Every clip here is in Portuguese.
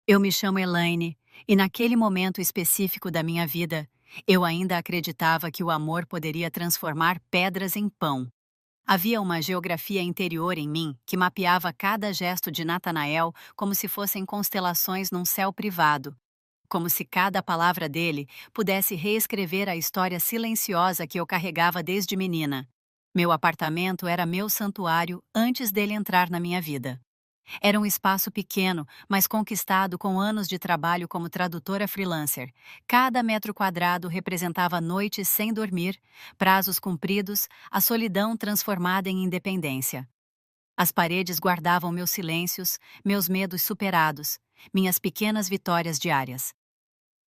Eu me chamo Elaine, e naquele momento específico da minha vida, eu ainda acreditava que o amor poderia transformar pedras em pão. Havia uma geografia interior em mim que mapeava cada gesto de Natanael como se fossem constelações num céu privado, como se cada palavra dele pudesse reescrever a história silenciosa que eu carregava desde menina. Meu apartamento era meu santuário antes dele entrar na minha vida. Era um espaço pequeno, mas conquistado com anos de trabalho como tradutora freelancer. Cada metro quadrado representava noites sem dormir, prazos cumpridos, a solidão transformada em independência. As paredes guardavam meus silêncios, meus medos superados, minhas pequenas vitórias diárias.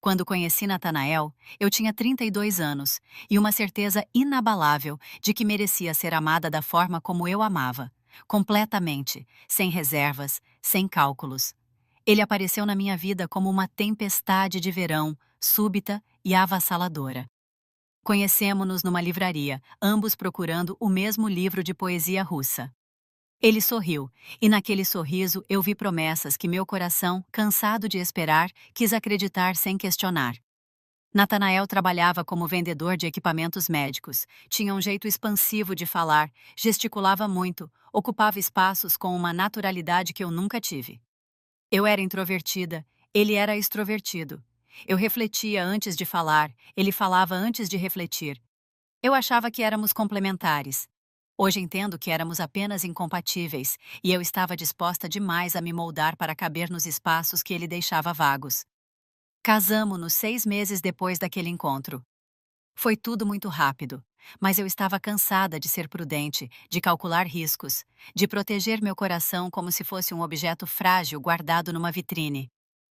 Quando conheci Natanael, eu tinha 32 anos e uma certeza inabalável de que merecia ser amada da forma como eu amava, completamente, sem reservas, sem cálculos. Ele apareceu na minha vida como uma tempestade de verão, súbita e avassaladora. Conhecemo-nos numa livraria, ambos procurando o mesmo livro de poesia russa. Ele sorriu, e naquele sorriso eu vi promessas que meu coração, cansado de esperar, quis acreditar sem questionar. Natanael trabalhava como vendedor de equipamentos médicos, tinha um jeito expansivo de falar, gesticulava muito, ocupava espaços com uma naturalidade que eu nunca tive. Eu era introvertida, ele era extrovertido. Eu refletia antes de falar, ele falava antes de refletir. Eu achava que éramos complementares. Hoje entendo que éramos apenas incompatíveis, e eu estava disposta demais a me moldar para caber nos espaços que ele deixava vagos. Casamo-nos 6 meses depois daquele encontro. Foi tudo muito rápido, mas eu estava cansada de ser prudente, de calcular riscos, de proteger meu coração como se fosse um objeto frágil guardado numa vitrine.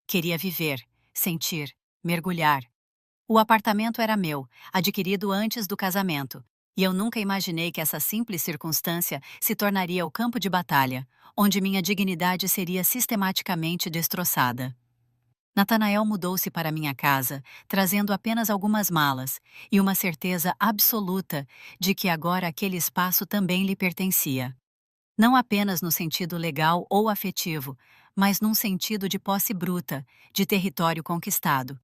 Queria viver, sentir, mergulhar. O apartamento era meu, adquirido antes do casamento, e eu nunca imaginei que essa simples circunstância se tornaria o campo de batalha, onde minha dignidade seria sistematicamente destroçada. Natanael mudou-se para minha casa, trazendo apenas algumas malas e uma certeza absoluta de que agora aquele espaço também lhe pertencia. Não apenas no sentido legal ou afetivo, mas num sentido de posse bruta, de território conquistado.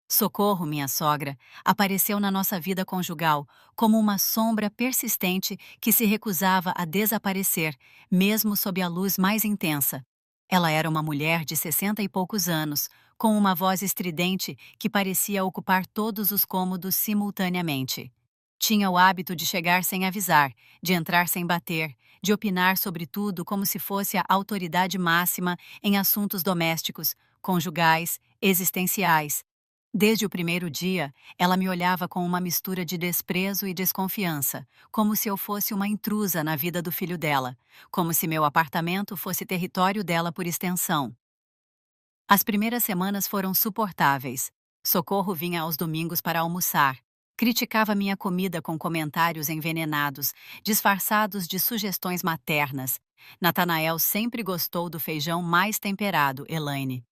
Socorro, minha sogra, apareceu na nossa vida conjugal como uma sombra persistente que se recusava a desaparecer, mesmo sob a luz mais intensa. Ela era uma mulher de 60 e poucos anos, com uma voz estridente que parecia ocupar todos os cômodos simultaneamente. Tinha o hábito de chegar sem avisar, de entrar sem bater, de opinar sobre tudo como se fosse a autoridade máxima em assuntos domésticos, conjugais, existenciais. Desde o primeiro dia, ela me olhava com uma mistura de desprezo e desconfiança, como se eu fosse uma intrusa na vida do filho dela, como se meu apartamento fosse território dela por extensão. As primeiras semanas foram suportáveis. Socorro vinha aos domingos para almoçar. Criticava minha comida com comentários envenenados, disfarçados de sugestões maternas. Natanael sempre gostou do feijão mais temperado, Elaine.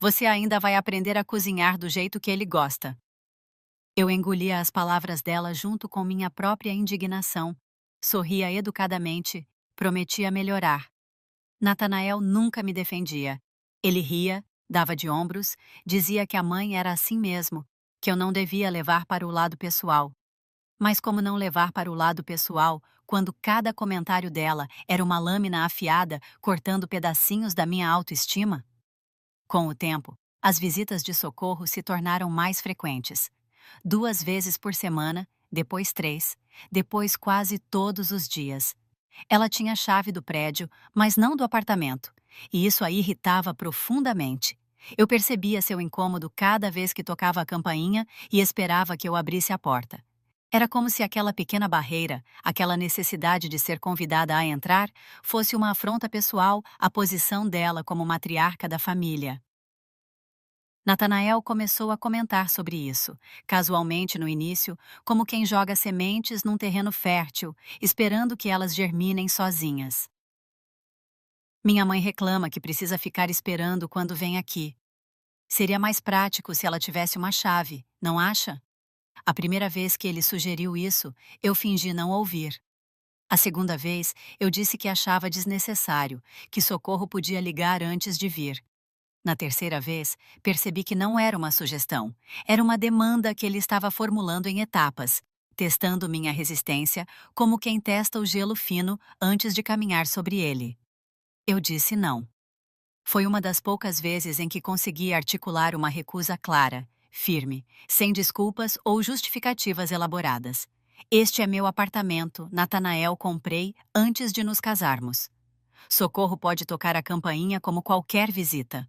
Você ainda vai aprender a cozinhar do jeito que ele gosta. Eu engolia as palavras dela junto com minha própria indignação. Sorria educadamente, prometia melhorar. Natanael nunca me defendia. Ele ria, dava de ombros, dizia que a mãe era assim mesmo, que eu não devia levar para o lado pessoal. Mas como não levar para o lado pessoal quando cada comentário dela era uma lâmina afiada cortando pedacinhos da minha autoestima? Com o tempo, as visitas de socorro se tornaram mais frequentes. 2 vezes por semana, depois 3, depois quase todos os dias. Ela tinha a chave do prédio, mas não do apartamento, e isso a irritava profundamente. Eu percebia seu incômodo cada vez que tocava a campainha e esperava que eu abrisse a porta. Era como se aquela pequena barreira, aquela necessidade de ser convidada a entrar, fosse uma afronta pessoal à posição dela como matriarca da família. Natanael começou a comentar sobre isso, casualmente no início, como quem joga sementes num terreno fértil, esperando que elas germinem sozinhas. Minha mãe reclama que precisa ficar esperando quando vem aqui. Seria mais prático se ela tivesse uma chave, não acha? A primeira vez que ele sugeriu isso, eu fingi não ouvir. A segunda vez, eu disse que achava desnecessário, que Socorro podia ligar antes de vir. Na terceira vez, percebi que não era uma sugestão, era uma demanda que ele estava formulando em etapas, testando minha resistência como quem testa o gelo fino antes de caminhar sobre ele. Eu disse não. Foi uma das poucas vezes em que consegui articular uma recusa clara, firme, sem desculpas ou justificativas elaboradas. Este é meu apartamento, Natanael, comprei antes de nos casarmos. Socorro pode tocar a campainha como qualquer visita.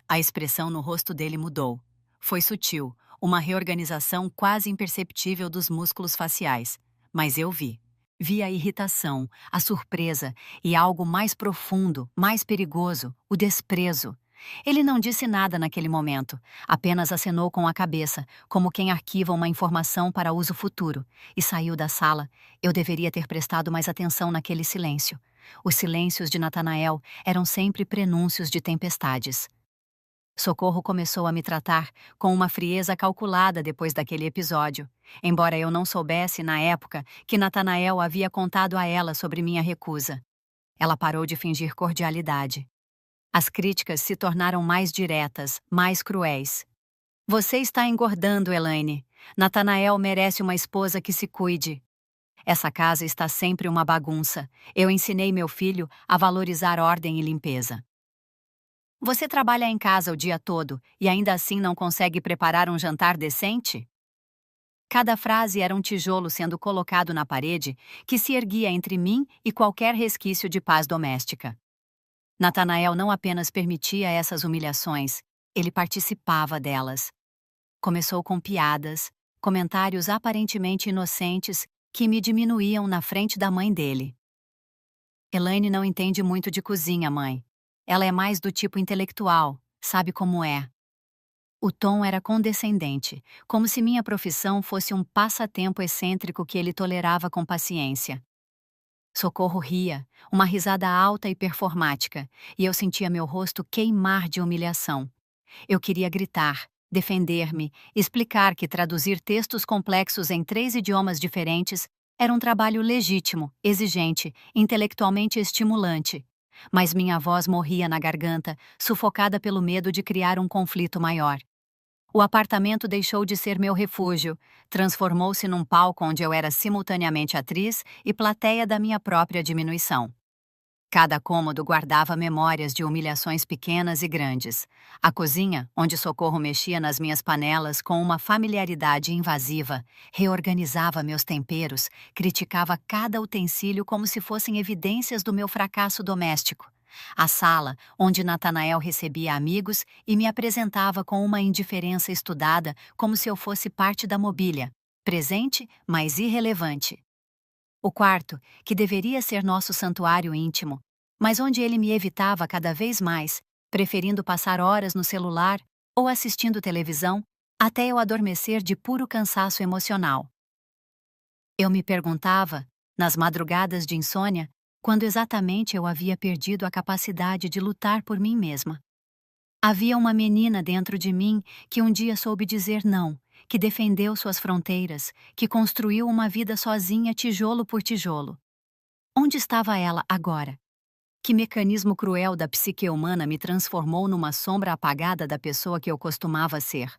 A expressão no rosto dele mudou. Foi sutil, uma reorganização quase imperceptível dos músculos faciais. Mas eu vi. Vi a irritação, a surpresa e algo mais profundo, mais perigoso, o desprezo. Ele não disse nada naquele momento, apenas acenou com a cabeça, como quem arquiva uma informação para uso futuro, e saiu da sala. Eu deveria ter prestado mais atenção naquele silêncio. Os silêncios de Natanael eram sempre prenúncios de tempestades. Socorro começou a me tratar com uma frieza calculada depois daquele episódio, embora eu não soubesse, na época, que Natanael havia contado a ela sobre minha recusa. Ela parou de fingir cordialidade. As críticas se tornaram mais diretas, mais cruéis. Você está engordando, Elaine. Natanael merece uma esposa que se cuide. Essa casa está sempre uma bagunça. Eu ensinei meu filho a valorizar ordem e limpeza. Você trabalha em casa o dia todo e ainda assim não consegue preparar um jantar decente? Cada frase era um tijolo sendo colocado na parede que se erguia entre mim e qualquer resquício de paz doméstica. Natanael não apenas permitia essas humilhações, ele participava delas. Começou com piadas, comentários aparentemente inocentes que me diminuíam na frente da mãe dele. Elaine não entende muito de cozinha, mãe. Ela é mais do tipo intelectual, sabe como é. O tom era condescendente, como se minha profissão fosse um passatempo excêntrico que ele tolerava com paciência. Socorro ria, uma risada alta e performática, e eu sentia meu rosto queimar de humilhação. Eu queria gritar, defender-me, explicar que traduzir textos complexos em 3 idiomas diferentes era um trabalho legítimo, exigente, intelectualmente estimulante. Mas minha voz morria na garganta, sufocada pelo medo de criar um conflito maior. O apartamento deixou de ser meu refúgio, transformou-se num palco onde eu era simultaneamente atriz e plateia da minha própria diminuição. Cada cômodo guardava memórias de humilhações pequenas e grandes. A cozinha, onde Socorro mexia nas minhas panelas com uma familiaridade invasiva, reorganizava meus temperos, criticava cada utensílio como se fossem evidências do meu fracasso doméstico. A sala, onde Natanael recebia amigos e me apresentava com uma indiferença estudada como se eu fosse parte da mobília, presente, mas irrelevante. O quarto, que deveria ser nosso santuário íntimo, mas onde ele me evitava cada vez mais, preferindo passar horas no celular ou assistindo televisão, até eu adormecer de puro cansaço emocional. Eu me perguntava, nas madrugadas de insônia, quando exatamente eu havia perdido a capacidade de lutar por mim mesma. Havia uma menina dentro de mim que um dia soube dizer não, que defendeu suas fronteiras, que construiu uma vida sozinha tijolo por tijolo. Onde estava ela agora? Que mecanismo cruel da psique humana me transformou numa sombra apagada da pessoa que eu costumava ser?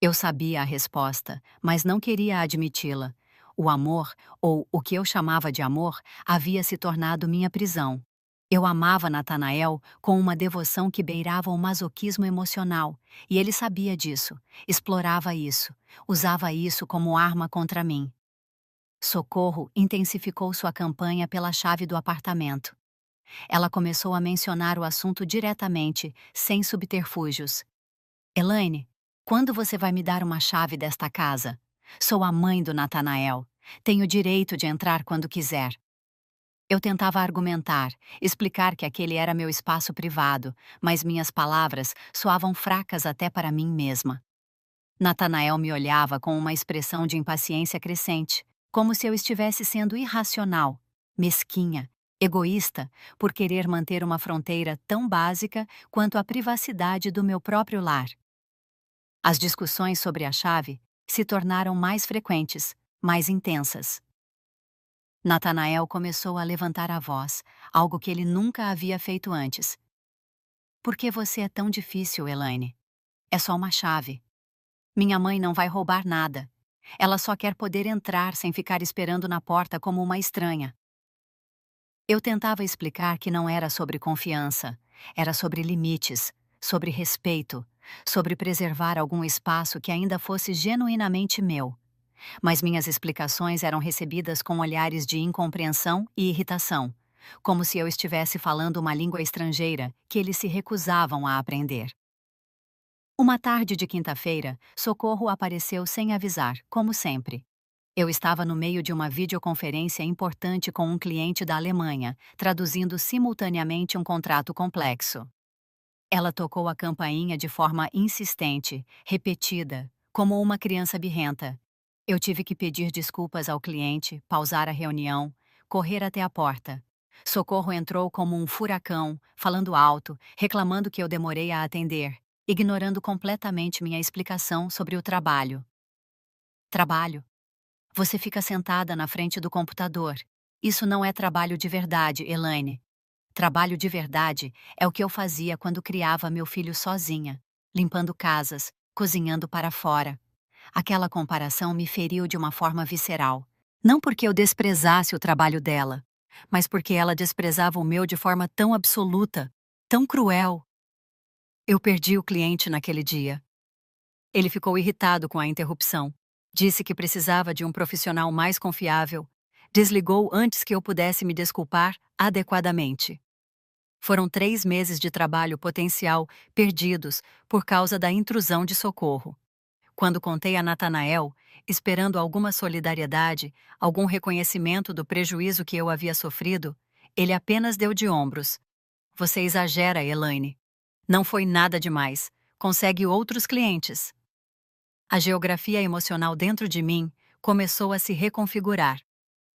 Eu sabia a resposta, mas não queria admiti-la. O amor, ou o que eu chamava de amor, havia se tornado minha prisão. Eu amava Natanael com uma devoção que beirava o masoquismo emocional, e ele sabia disso, explorava isso, usava isso como arma contra mim. Socorro intensificou sua campanha pela chave do apartamento. Ela começou a mencionar o assunto diretamente, sem subterfúgios. Elaine, quando você vai me dar uma chave desta casa? Sou a mãe do Natanael. Tenho direito de entrar quando quiser. Eu tentava argumentar, explicar que aquele era meu espaço privado, mas minhas palavras soavam fracas até para mim mesma. Natanael me olhava com uma expressão de impaciência crescente, como se eu estivesse sendo irracional, mesquinha, egoísta, por querer manter uma fronteira tão básica quanto a privacidade do meu próprio lar. As discussões sobre a chave se tornaram mais frequentes, mais intensas. Natanael começou a levantar a voz, algo que ele nunca havia feito antes. Por que você é tão difícil, Elaine? É só uma chave. Minha mãe não vai roubar nada. Ela só quer poder entrar sem ficar esperando na porta como uma estranha. Eu tentava explicar que não era sobre confiança, era sobre limites, sobre respeito, sobre preservar algum espaço que ainda fosse genuinamente meu. Mas minhas explicações eram recebidas com olhares de incompreensão e irritação, como se eu estivesse falando uma língua estrangeira que eles se recusavam a aprender. Uma tarde de quinta-feira, Socorro apareceu sem avisar, como sempre. Eu estava no meio de uma videoconferência importante com um cliente da Alemanha, traduzindo simultaneamente um contrato complexo. Ela tocou a campainha de forma insistente, repetida, como uma criança birrenta. Eu tive que pedir desculpas ao cliente, pausar a reunião, correr até a porta. Socorro entrou como um furacão, falando alto, reclamando que eu demorei a atender, ignorando completamente minha explicação sobre o trabalho. Trabalho? Você fica sentada na frente do computador. Isso não é trabalho de verdade, Elaine. Trabalho de verdade é o que eu fazia quando criava meu filho sozinha, limpando casas, cozinhando para fora. Aquela comparação me feriu de uma forma visceral. Não porque eu desprezasse o trabalho dela, mas porque ela desprezava o meu de forma tão absoluta, tão cruel. Eu perdi o cliente naquele dia. Ele ficou irritado com a interrupção. Disse que precisava de um profissional mais confiável. Desligou antes que eu pudesse me desculpar adequadamente. Foram 3 meses de trabalho potencial perdidos por causa da intrusão de Socorro. Quando contei a Natanael, esperando alguma solidariedade, algum reconhecimento do prejuízo que eu havia sofrido, ele apenas deu de ombros. Você exagera, Elaine. Não foi nada demais. Consegue outros clientes. A geografia emocional dentro de mim começou a se reconfigurar.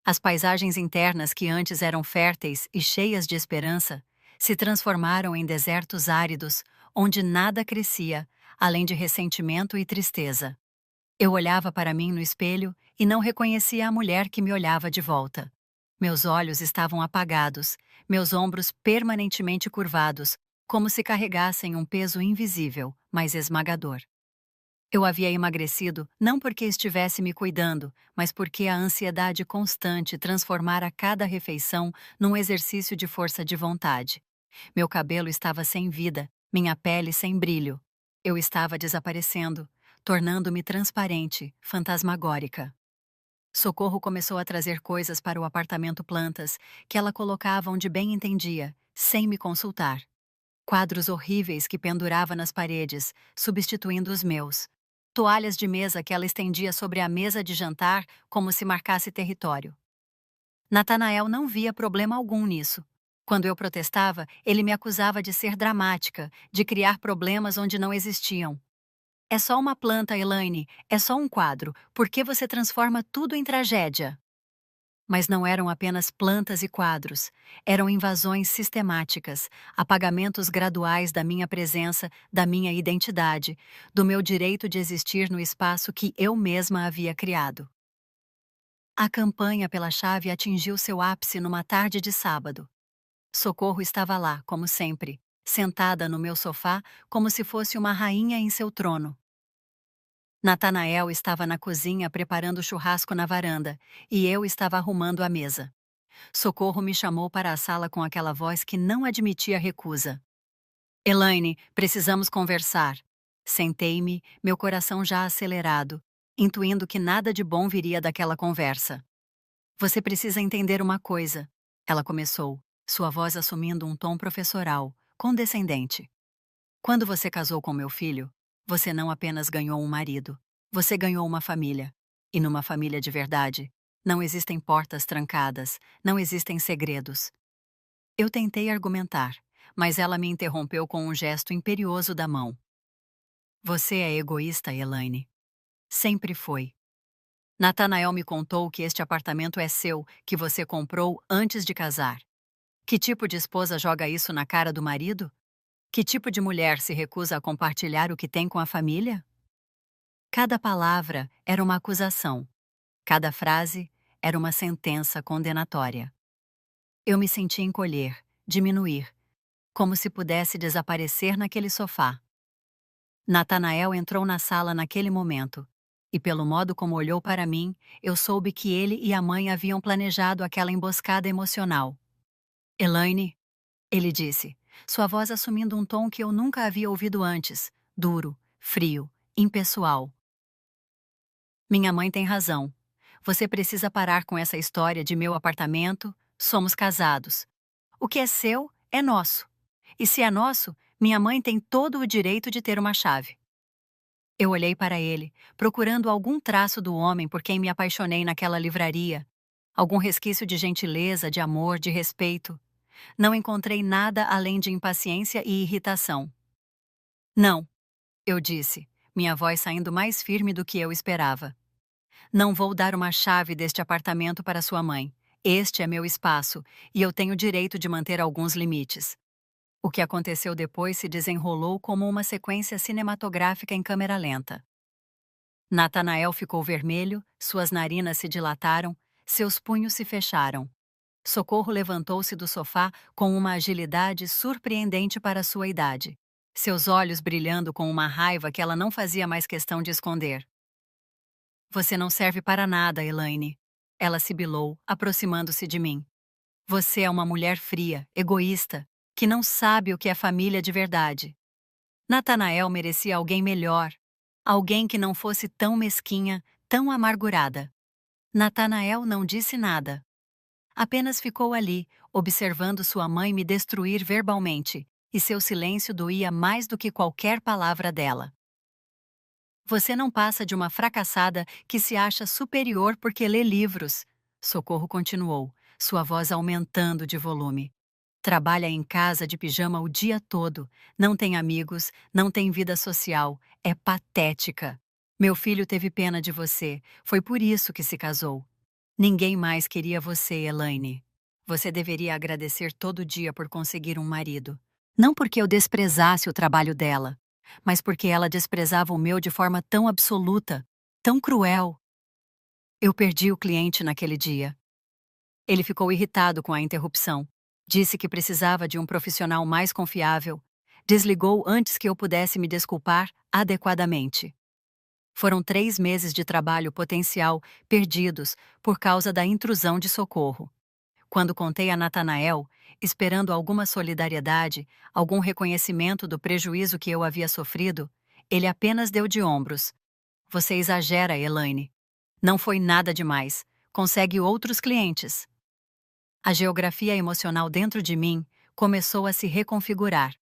As paisagens internas que antes eram férteis e cheias de esperança se transformaram em desertos áridos, onde nada crescia, além de ressentimento e tristeza. Eu olhava para mim no espelho e não reconhecia a mulher que me olhava de volta. Meus olhos estavam apagados, meus ombros permanentemente curvados, como se carregassem um peso invisível, mas esmagador. Eu havia emagrecido não porque estivesse me cuidando, mas porque a ansiedade constante transformara cada refeição num exercício de força de vontade. Meu cabelo estava sem vida, minha pele sem brilho. Eu estava desaparecendo, tornando-me transparente, fantasmagórica. Socorro começou a trazer coisas para o apartamento plantas, que ela colocava onde bem entendia, sem me consultar. Quadros horríveis que pendurava nas paredes, substituindo os meus. Toalhas de mesa que ela estendia sobre a mesa de jantar como se marcasse território. Natanael não via problema algum nisso. Quando eu protestava, ele me acusava de ser dramática, de criar problemas onde não existiam. É só uma planta, Elaine, é só um quadro. Por que você transforma tudo em tragédia? Mas não eram apenas plantas e quadros, eram invasões sistemáticas, apagamentos graduais da minha presença, da minha identidade, do meu direito de existir no espaço que eu mesma havia criado. A campanha pela chave atingiu seu ápice numa tarde de sábado. Socorro estava lá, como sempre, sentada no meu sofá como se fosse uma rainha em seu trono. Natanael estava na cozinha preparando churrasco na varanda, e eu estava arrumando a mesa. Socorro me chamou para a sala com aquela voz que não admitia recusa. Elaine, precisamos conversar. Sentei-me, meu coração já acelerado, intuindo que nada de bom viria daquela conversa. Você precisa entender uma coisa, ela começou, sua voz assumindo um tom professoral, condescendente. Quando você casou com meu filho, você não apenas ganhou um marido, você ganhou uma família. E numa família de verdade, não existem portas trancadas, não existem segredos. Eu tentei argumentar, mas ela me interrompeu com um gesto imperioso da mão. Você é egoísta, Elaine. Sempre foi. Natanael me contou que este apartamento é seu, que você comprou antes de casar. Que tipo de esposa joga isso na cara do marido? Que tipo de mulher se recusa a compartilhar o que tem com a família? Cada palavra era uma acusação. Cada frase era uma sentença condenatória. Eu me senti encolher, diminuir. como se pudesse desaparecer naquele sofá. Natanael entrou na sala naquele momento, e pelo modo como olhou para mim, eu soube que ele e a mãe haviam planejado aquela emboscada emocional. Elaine, ele disse, sua voz assumindo um tom que eu nunca havia ouvido antes, duro, frio, impessoal. Minha mãe tem razão. Você precisa parar com essa história de meu apartamento, somos casados. O que é seu, é nosso. E se é nosso, minha mãe tem todo o direito de ter uma chave. Eu olhei para ele, procurando algum traço do homem por quem me apaixonei naquela livraria. Algum resquício de gentileza, de amor, de respeito. Não encontrei nada além de impaciência e irritação. Não, eu disse, minha voz saindo mais firme do que eu esperava. Não vou dar uma chave deste apartamento para sua mãe. Este é meu espaço, e eu tenho direito de manter alguns limites. O que aconteceu depois se desenrolou como uma sequência cinematográfica em câmera lenta. Natanael ficou vermelho, suas narinas se dilataram, seus punhos se fecharam. Socorro levantou-se do sofá com uma agilidade surpreendente para sua idade, seus olhos brilhando com uma raiva que ela não fazia mais questão de esconder. Você não serve para nada, Elaine. Ela sibilou, aproximando-se de mim. Você é uma mulher fria, egoísta, que não sabe o que é família de verdade. Natanael merecia alguém melhor, alguém que não fosse tão mesquinha, tão amargurada. Natanael não disse nada. Apenas ficou ali, observando sua mãe me destruir verbalmente, e seu silêncio doía mais do que qualquer palavra dela. Você não passa de uma fracassada que se acha superior porque lê livros. Socorro continuou, sua voz aumentando de volume. Trabalha em casa de pijama o dia todo, não tem amigos, não tem vida social, é patética. Meu filho teve pena de você, foi por isso que se casou. Ninguém mais queria você, Elaine. Você deveria agradecer todo dia por conseguir um marido. Não porque eu desprezasse o trabalho dela, mas porque ela desprezava o meu de forma tão absoluta, tão cruel. Eu perdi o cliente naquele dia. Ele ficou irritado com a interrupção. Disse que precisava de um profissional mais confiável. Desligou antes que eu pudesse me desculpar adequadamente. Foram 3 meses de trabalho potencial perdidos por causa da intrusão de Socorro. Quando contei a Natanael, esperando alguma solidariedade, algum reconhecimento do prejuízo que eu havia sofrido, ele apenas deu de ombros. Você exagera, Elaine. Não foi nada demais. Consegue outros clientes. A geografia emocional dentro de mim começou a se reconfigurar.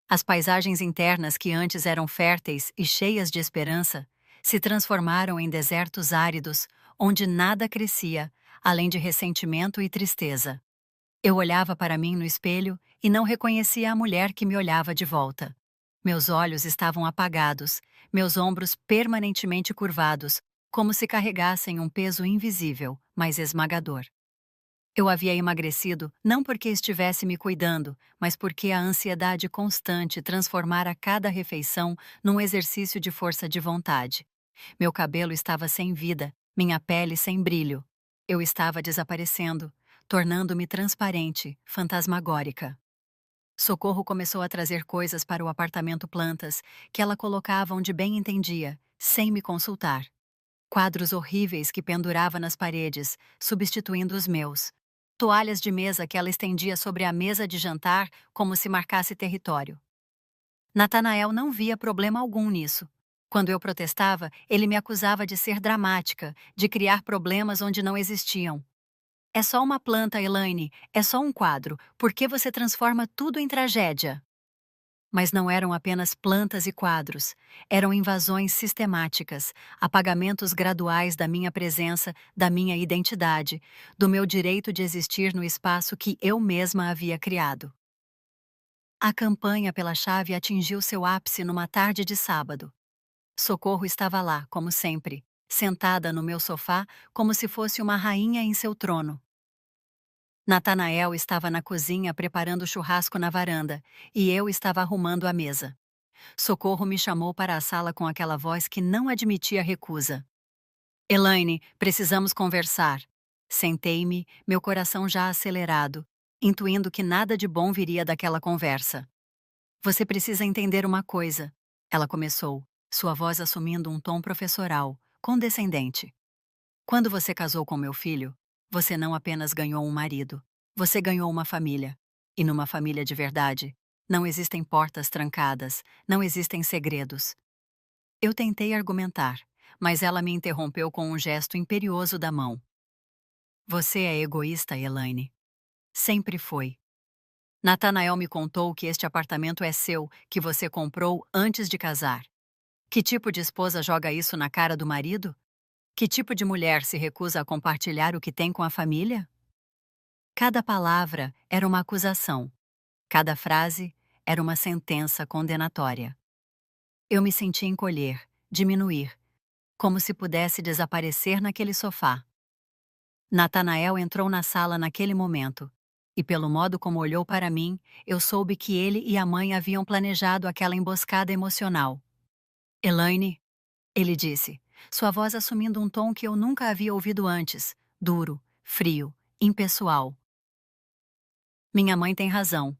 As paisagens internas que antes eram férteis e cheias de esperança se transformaram em desertos áridos, onde nada crescia, além de ressentimento e tristeza. Eu olhava para mim no espelho e não reconhecia a mulher que me olhava de volta. Meus olhos estavam apagados, meus ombros permanentemente curvados, como se carregassem um peso invisível, mas esmagador. Eu havia emagrecido não porque estivesse me cuidando, mas porque a ansiedade constante transformara cada refeição num exercício de força de vontade. Meu cabelo estava sem vida, minha pele sem brilho. Eu estava desaparecendo, tornando-me transparente, fantasmagórica. Socorro começou a trazer coisas para o apartamento plantas, que ela colocava onde bem entendia, sem me consultar. Quadros horríveis que pendurava nas paredes, substituindo os meus. Toalhas de mesa que ela estendia sobre a mesa de jantar como se marcasse território. Natanael não via problema algum nisso. Quando eu protestava, ele me acusava de ser dramática, de criar problemas onde não existiam. É só uma planta, Elaine, é só um quadro. Por que você transforma tudo em tragédia? Mas não eram apenas plantas e quadros, eram invasões sistemáticas, apagamentos graduais da minha presença, da minha identidade, do meu direito de existir no espaço que eu mesma havia criado. A campanha pela chave atingiu seu ápice numa tarde de sábado. Socorro estava lá, como sempre, sentada no meu sofá como se fosse uma rainha em seu trono. Natanael estava na cozinha preparando churrasco na varanda, e eu estava arrumando a mesa. Socorro me chamou para a sala com aquela voz que não admitia recusa. Elaine, precisamos conversar. Sentei-me, meu coração já acelerado. intuindo que nada de bom viria daquela conversa. Você precisa entender uma coisa, ela começou, sua voz assumindo um tom professoral, condescendente. Quando você casou com meu filho, você não apenas ganhou um marido, você ganhou uma família. E numa família de verdade, não existem portas trancadas, não existem segredos. Eu tentei argumentar, mas ela me interrompeu com um gesto imperioso da mão. Você é egoísta, Elaine. Sempre foi. Nathanael me contou que este apartamento é seu, que você comprou antes de casar. Que tipo de esposa joga isso na cara do marido? Que tipo de mulher se recusa a compartilhar o que tem com a família? Cada palavra era uma acusação. Cada frase era uma sentença condenatória. Eu me senti encolher, diminuir, como se pudesse desaparecer naquele sofá. Natanael entrou na sala naquele momento, e pelo modo como olhou para mim, eu soube que ele e a mãe haviam planejado aquela emboscada emocional. Elaine, ele disse, sua voz assumindo um tom que eu nunca havia ouvido antes, duro, frio, impessoal. Minha mãe tem razão.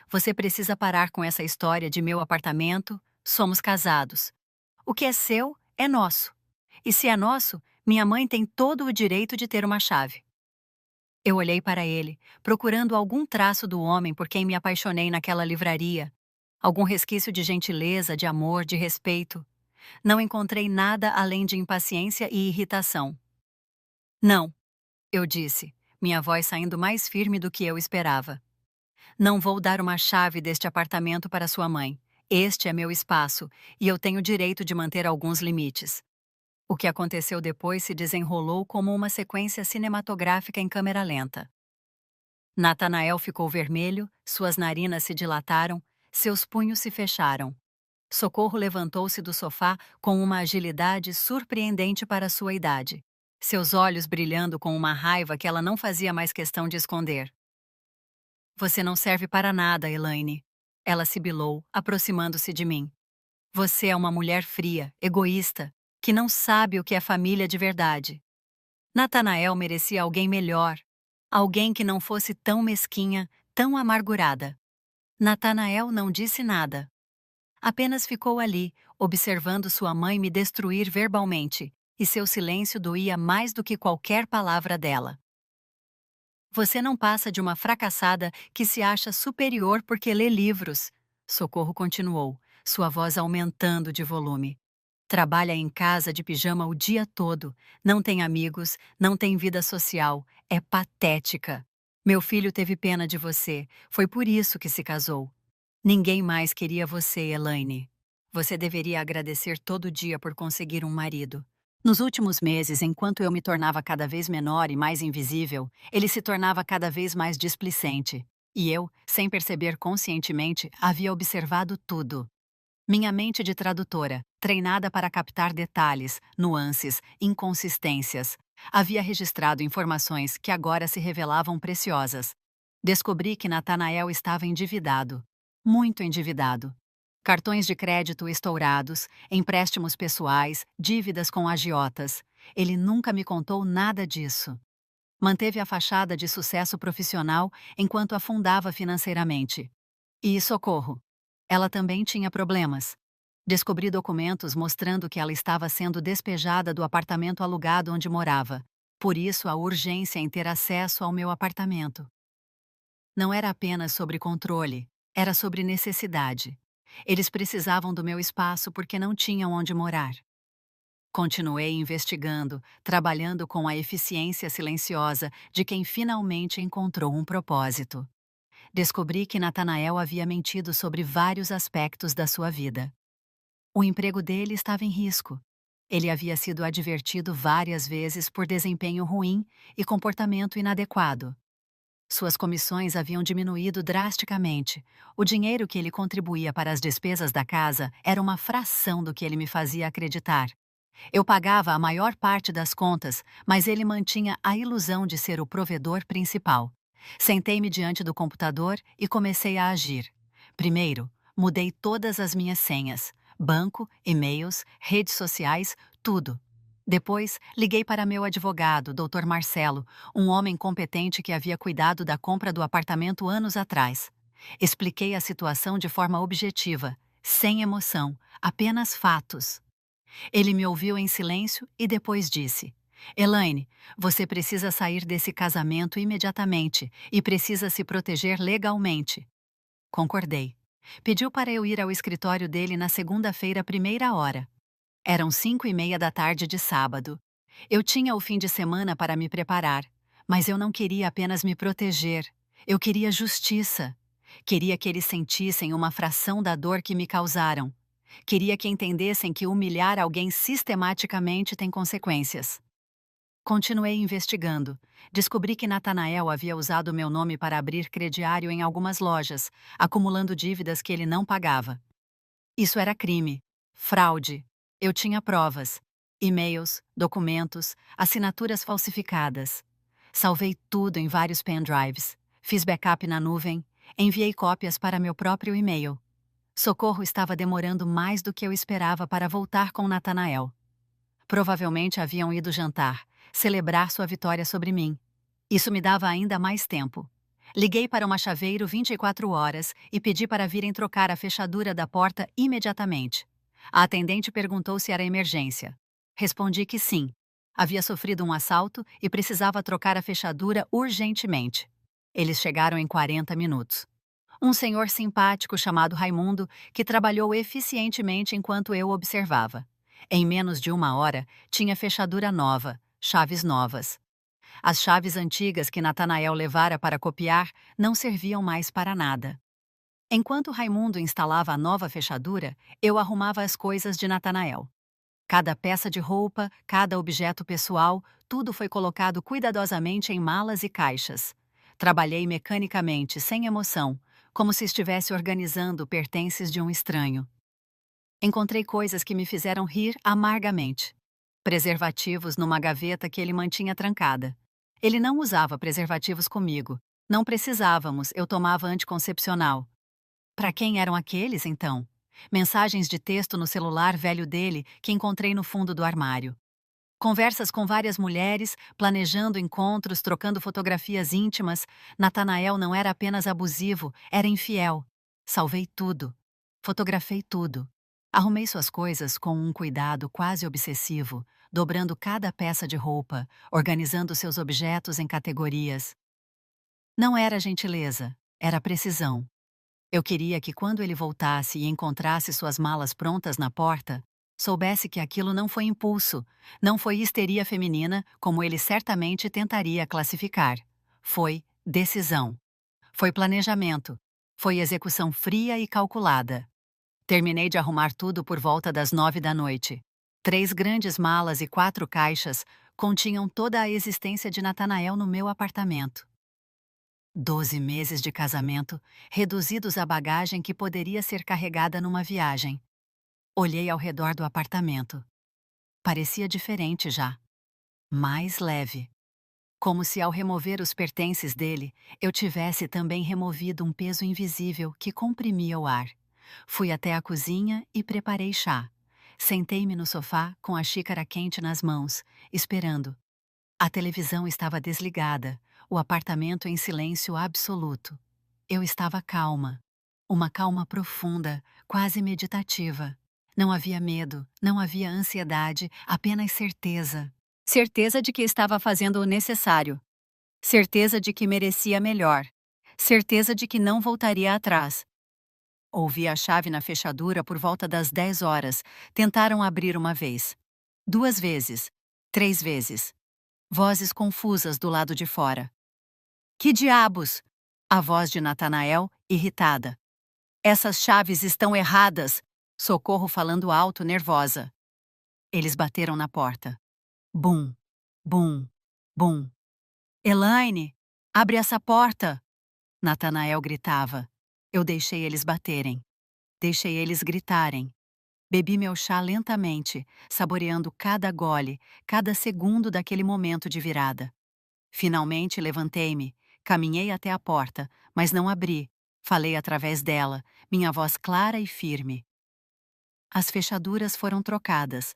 Você precisa parar com essa história de meu apartamento, somos casados. O que é seu é nosso. E se é nosso, minha mãe tem todo o direito de ter uma chave. Eu olhei para ele, procurando algum traço do homem por quem me apaixonei naquela livraria. Algum resquício de gentileza, de amor, de respeito. Não encontrei nada além de impaciência e irritação. Não, eu disse, minha voz saindo mais firme do que eu esperava. Não vou dar uma chave deste apartamento para sua mãe. Este é meu espaço, e eu tenho direito de manter alguns limites. O que aconteceu depois se desenrolou como uma sequência cinematográfica em câmera lenta. Natanael ficou vermelho, suas narinas se dilataram, seus punhos se fecharam. Socorro levantou-se do sofá com uma agilidade surpreendente para sua idade, seus olhos brilhando com uma raiva que ela não fazia mais questão de esconder. Você não serve para nada, Elaine. Ela sibilou, aproximando-se de mim. Você é uma mulher fria, egoísta, que não sabe o que é família de verdade. Natanael merecia alguém melhor, alguém que não fosse tão mesquinha, tão amargurada. Natanael não disse nada. Apenas ficou ali, observando sua mãe me destruir verbalmente, e seu silêncio doía mais do que qualquer palavra dela. Você não passa de uma fracassada que se acha superior porque lê livros. Socorro continuou, sua voz aumentando de volume. Trabalha em casa de pijama o dia todo, não tem amigos, não tem vida social, é patética. Meu filho teve pena de você, foi por isso que se casou. Ninguém mais queria você, Elaine. Você deveria agradecer todo dia por conseguir um marido. Nos últimos meses, enquanto eu me tornava cada vez menor e mais invisível, ele se tornava cada vez mais displicente. E eu, sem perceber conscientemente, havia observado tudo. Minha mente de tradutora, treinada para captar detalhes, nuances, inconsistências, havia registrado informações que agora se revelavam preciosas. Descobri que Natanael estava endividado. Muito endividado. Cartões de crédito estourados, empréstimos pessoais, dívidas com agiotas. Ele nunca me contou nada disso. Manteve a fachada de sucesso profissional enquanto afundava financeiramente. E socorro. Ela também tinha problemas. Descobri documentos mostrando que ela estava sendo despejada do apartamento alugado onde morava. Por isso a urgência em ter acesso ao meu apartamento. Não era apenas sobre controle, era sobre necessidade. Eles precisavam do meu espaço porque não tinham onde morar. Continuei investigando, trabalhando com a eficiência silenciosa de quem finalmente encontrou um propósito. Descobri que Natanael havia mentido sobre vários aspectos da sua vida. O emprego dele estava em risco. Ele havia sido advertido várias vezes por desempenho ruim e comportamento inadequado. Suas comissões haviam diminuído drasticamente. O dinheiro que ele contribuía para as despesas da casa era uma fração do que ele me fazia acreditar. Eu pagava a maior parte das contas, mas ele mantinha a ilusão de ser o provedor principal. Sentei-me diante do computador e comecei a agir. Primeiro, mudei todas as minhas senhas: banco, e-mails, redes sociais, tudo. Depois, liguei para meu advogado, Dr. Marcelo, um homem competente que havia cuidado da compra do apartamento anos atrás. Expliquei a situação de forma objetiva, sem emoção, apenas fatos. Ele me ouviu em silêncio e depois disse: Elaine, você precisa sair desse casamento imediatamente e precisa se proteger legalmente. Concordei. Pediu para eu ir ao escritório dele na segunda-feira, à primeira hora. Eram 5:30 da tarde de sábado. Eu tinha o fim de semana para me preparar, mas eu não queria apenas me proteger. Eu queria justiça. Queria que eles sentissem uma fração da dor que me causaram. Queria que entendessem que humilhar alguém sistematicamente tem consequências. Continuei investigando. Descobri que Natanael havia usado meu nome para abrir crediário em algumas lojas, acumulando dívidas que ele não pagava. Isso era crime. Fraude. Eu tinha provas. E-mails, documentos, assinaturas falsificadas. Salvei tudo em vários pendrives. Fiz backup na nuvem. Enviei cópias para meu próprio e-mail. Socorro estava demorando mais do que eu esperava para voltar com Natanael. Provavelmente haviam ido jantar, celebrar sua vitória sobre mim. Isso me dava ainda mais tempo. Liguei para uma chaveiro 24 horas e pedi para virem trocar a fechadura da porta imediatamente. A atendente perguntou se era emergência. Respondi que sim. Havia sofrido um assalto e precisava trocar a fechadura urgentemente. Eles chegaram em 40 minutos. Um senhor simpático chamado Raimundo, que trabalhou eficientemente enquanto eu observava. Em menos de uma hora, tinha fechadura nova, chaves novas. As chaves antigas que Natanael levara para copiar não serviam mais para nada. Enquanto Raimundo instalava a nova fechadura, eu arrumava as coisas de Natanael. Cada peça de roupa, cada objeto pessoal, tudo foi colocado cuidadosamente em malas e caixas. Trabalhei mecanicamente, sem emoção, como se estivesse organizando pertences de um estranho. Encontrei coisas que me fizeram rir amargamente. Preservativos numa gaveta que ele mantinha trancada. Ele não usava preservativos comigo. Não precisávamos, eu tomava anticoncepcional. Para quem eram aqueles, então? Mensagens de texto no celular velho dele que encontrei no fundo do armário. Conversas com várias mulheres, planejando encontros, trocando fotografias íntimas. Natanael não era apenas abusivo, era infiel. Salvei tudo. Fotografei tudo. Arrumei suas coisas com um cuidado quase obsessivo, dobrando cada peça de roupa, organizando seus objetos em categorias. Não era gentileza, era precisão. Eu queria que quando ele voltasse e encontrasse suas malas prontas na porta, soubesse que aquilo não foi impulso, não foi histeria feminina, como ele certamente tentaria classificar. Foi decisão. Foi planejamento. Foi execução fria e calculada. Terminei de arrumar tudo por volta das 9 da noite. 3 grandes malas e 4 caixas continham toda a existência de Natanael no meu apartamento. 12 meses de casamento, reduzidos à bagagem que poderia ser carregada numa viagem. Olhei ao redor do apartamento. Parecia diferente já. Mais leve. Como se ao remover os pertences dele, eu tivesse também removido um peso invisível que comprimia o ar. Fui até a cozinha e preparei chá. Sentei-me no sofá com a xícara quente nas mãos, esperando. A televisão estava desligada, o apartamento em silêncio absoluto. Eu estava calma. Uma calma profunda, quase meditativa. Não havia medo, não havia ansiedade, apenas certeza. Certeza de que estava fazendo o necessário. Certeza de que merecia melhor. Certeza de que não voltaria atrás. Ouvi a chave na fechadura por volta das 10 horas. Tentaram abrir uma vez. 2 vezes. 3 vezes. Vozes confusas do lado de fora. Que diabos? A voz de Natanael, irritada. Essas chaves estão erradas! Socorro falando alto, nervosa. Eles bateram na porta. Bum, bum, bum. Elaine, abre essa porta! Natanael gritava. Eu deixei eles baterem. Deixei eles gritarem. Bebi meu chá lentamente, saboreando cada gole, cada segundo daquele momento de virada. Finalmente levantei-me, caminhei até a porta, mas não abri. Falei através dela, minha voz clara e firme. As fechaduras foram trocadas.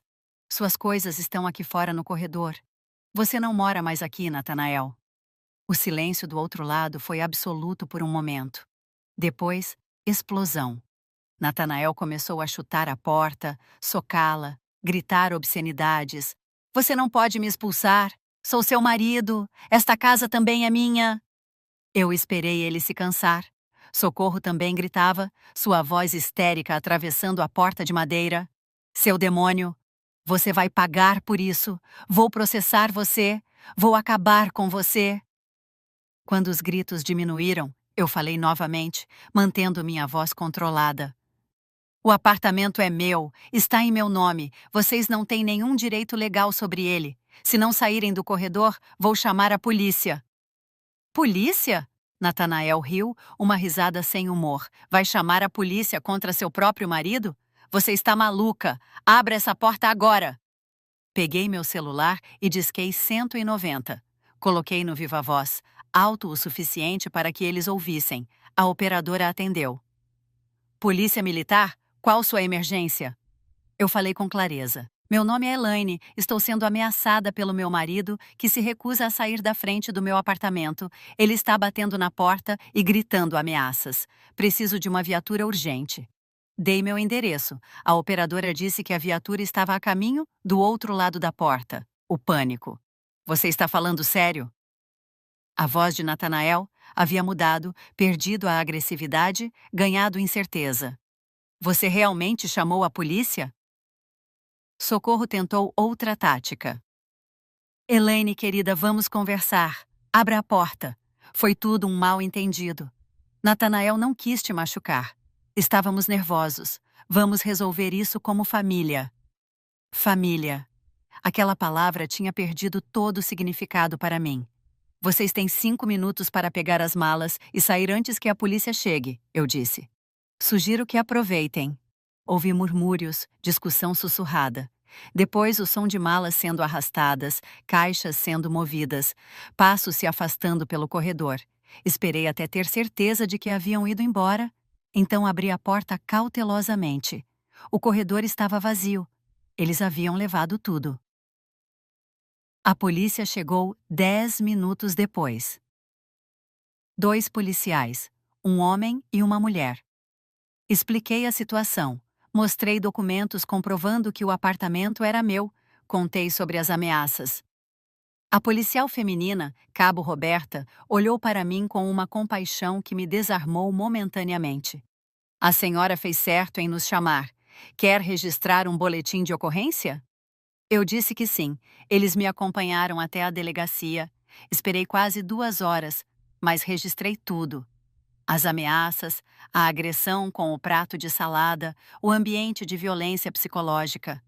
Suas coisas estão aqui fora no corredor. Você não mora mais aqui, Natanael. O silêncio do outro lado foi absoluto por um momento. Depois, explosão. Natanael começou a chutar a porta, socá-la, gritar obscenidades. Você não pode me expulsar. Sou seu marido. Esta casa também é minha. Eu esperei ele se cansar. Socorro também gritava, sua voz histérica atravessando a porta de madeira. Seu demônio! Você vai pagar por isso. Vou processar você. Vou acabar com você. Quando os gritos diminuíram, eu falei novamente, mantendo minha voz controlada. O apartamento é meu, está em meu nome. Vocês não têm nenhum direito legal sobre ele. Se não saírem do corredor, vou chamar a polícia. Polícia? Natanael riu, uma risada sem humor. Vai chamar a polícia contra seu próprio marido? Você está maluca. Abra essa porta agora. Peguei meu celular e disquei 190. Coloquei no viva-voz, alto o suficiente para que eles ouvissem. A operadora atendeu. Polícia Militar? Qual sua emergência? Eu falei com clareza. Meu nome é Elaine, estou sendo ameaçada pelo meu marido, que se recusa a sair da frente do meu apartamento. Ele está batendo na porta e gritando ameaças. Preciso de uma viatura urgente. Dei meu endereço. A operadora disse que a viatura estava a caminho do outro lado da porta. O pânico. Você está falando sério? A voz de Natanael havia mudado, perdido a agressividade, ganhado incerteza. Você realmente chamou a polícia? Socorro tentou outra tática. Elaine, querida, vamos conversar. Abra a porta. Foi tudo um mal-entendido. Natanael não quis te machucar. Estávamos nervosos. Vamos resolver isso como família. Família. Aquela palavra tinha perdido todo o significado para mim. Vocês têm 5 minutos para pegar as malas e sair antes que a polícia chegue, eu disse. Sugiro que aproveitem. Ouvi murmúrios, discussão sussurrada. Depois o som de malas sendo arrastadas, caixas sendo movidas, passos se afastando pelo corredor. Esperei até ter certeza de que haviam ido embora. Então abri a porta cautelosamente. O corredor estava vazio. Eles haviam levado tudo. A polícia chegou 10 minutos depois. 2 policiais, um homem e uma mulher. Expliquei a situação. Mostrei documentos comprovando que o apartamento era meu. Contei sobre as ameaças. A policial feminina, Cabo Roberta, olhou para mim com uma compaixão que me desarmou momentaneamente. A senhora fez certo em nos chamar. Quer registrar um boletim de ocorrência? Eu disse que sim. Eles me acompanharam até a delegacia. Esperei quase 2 horas, mas registrei tudo. As ameaças, a agressão com o prato de salada, o ambiente de violência psicológica.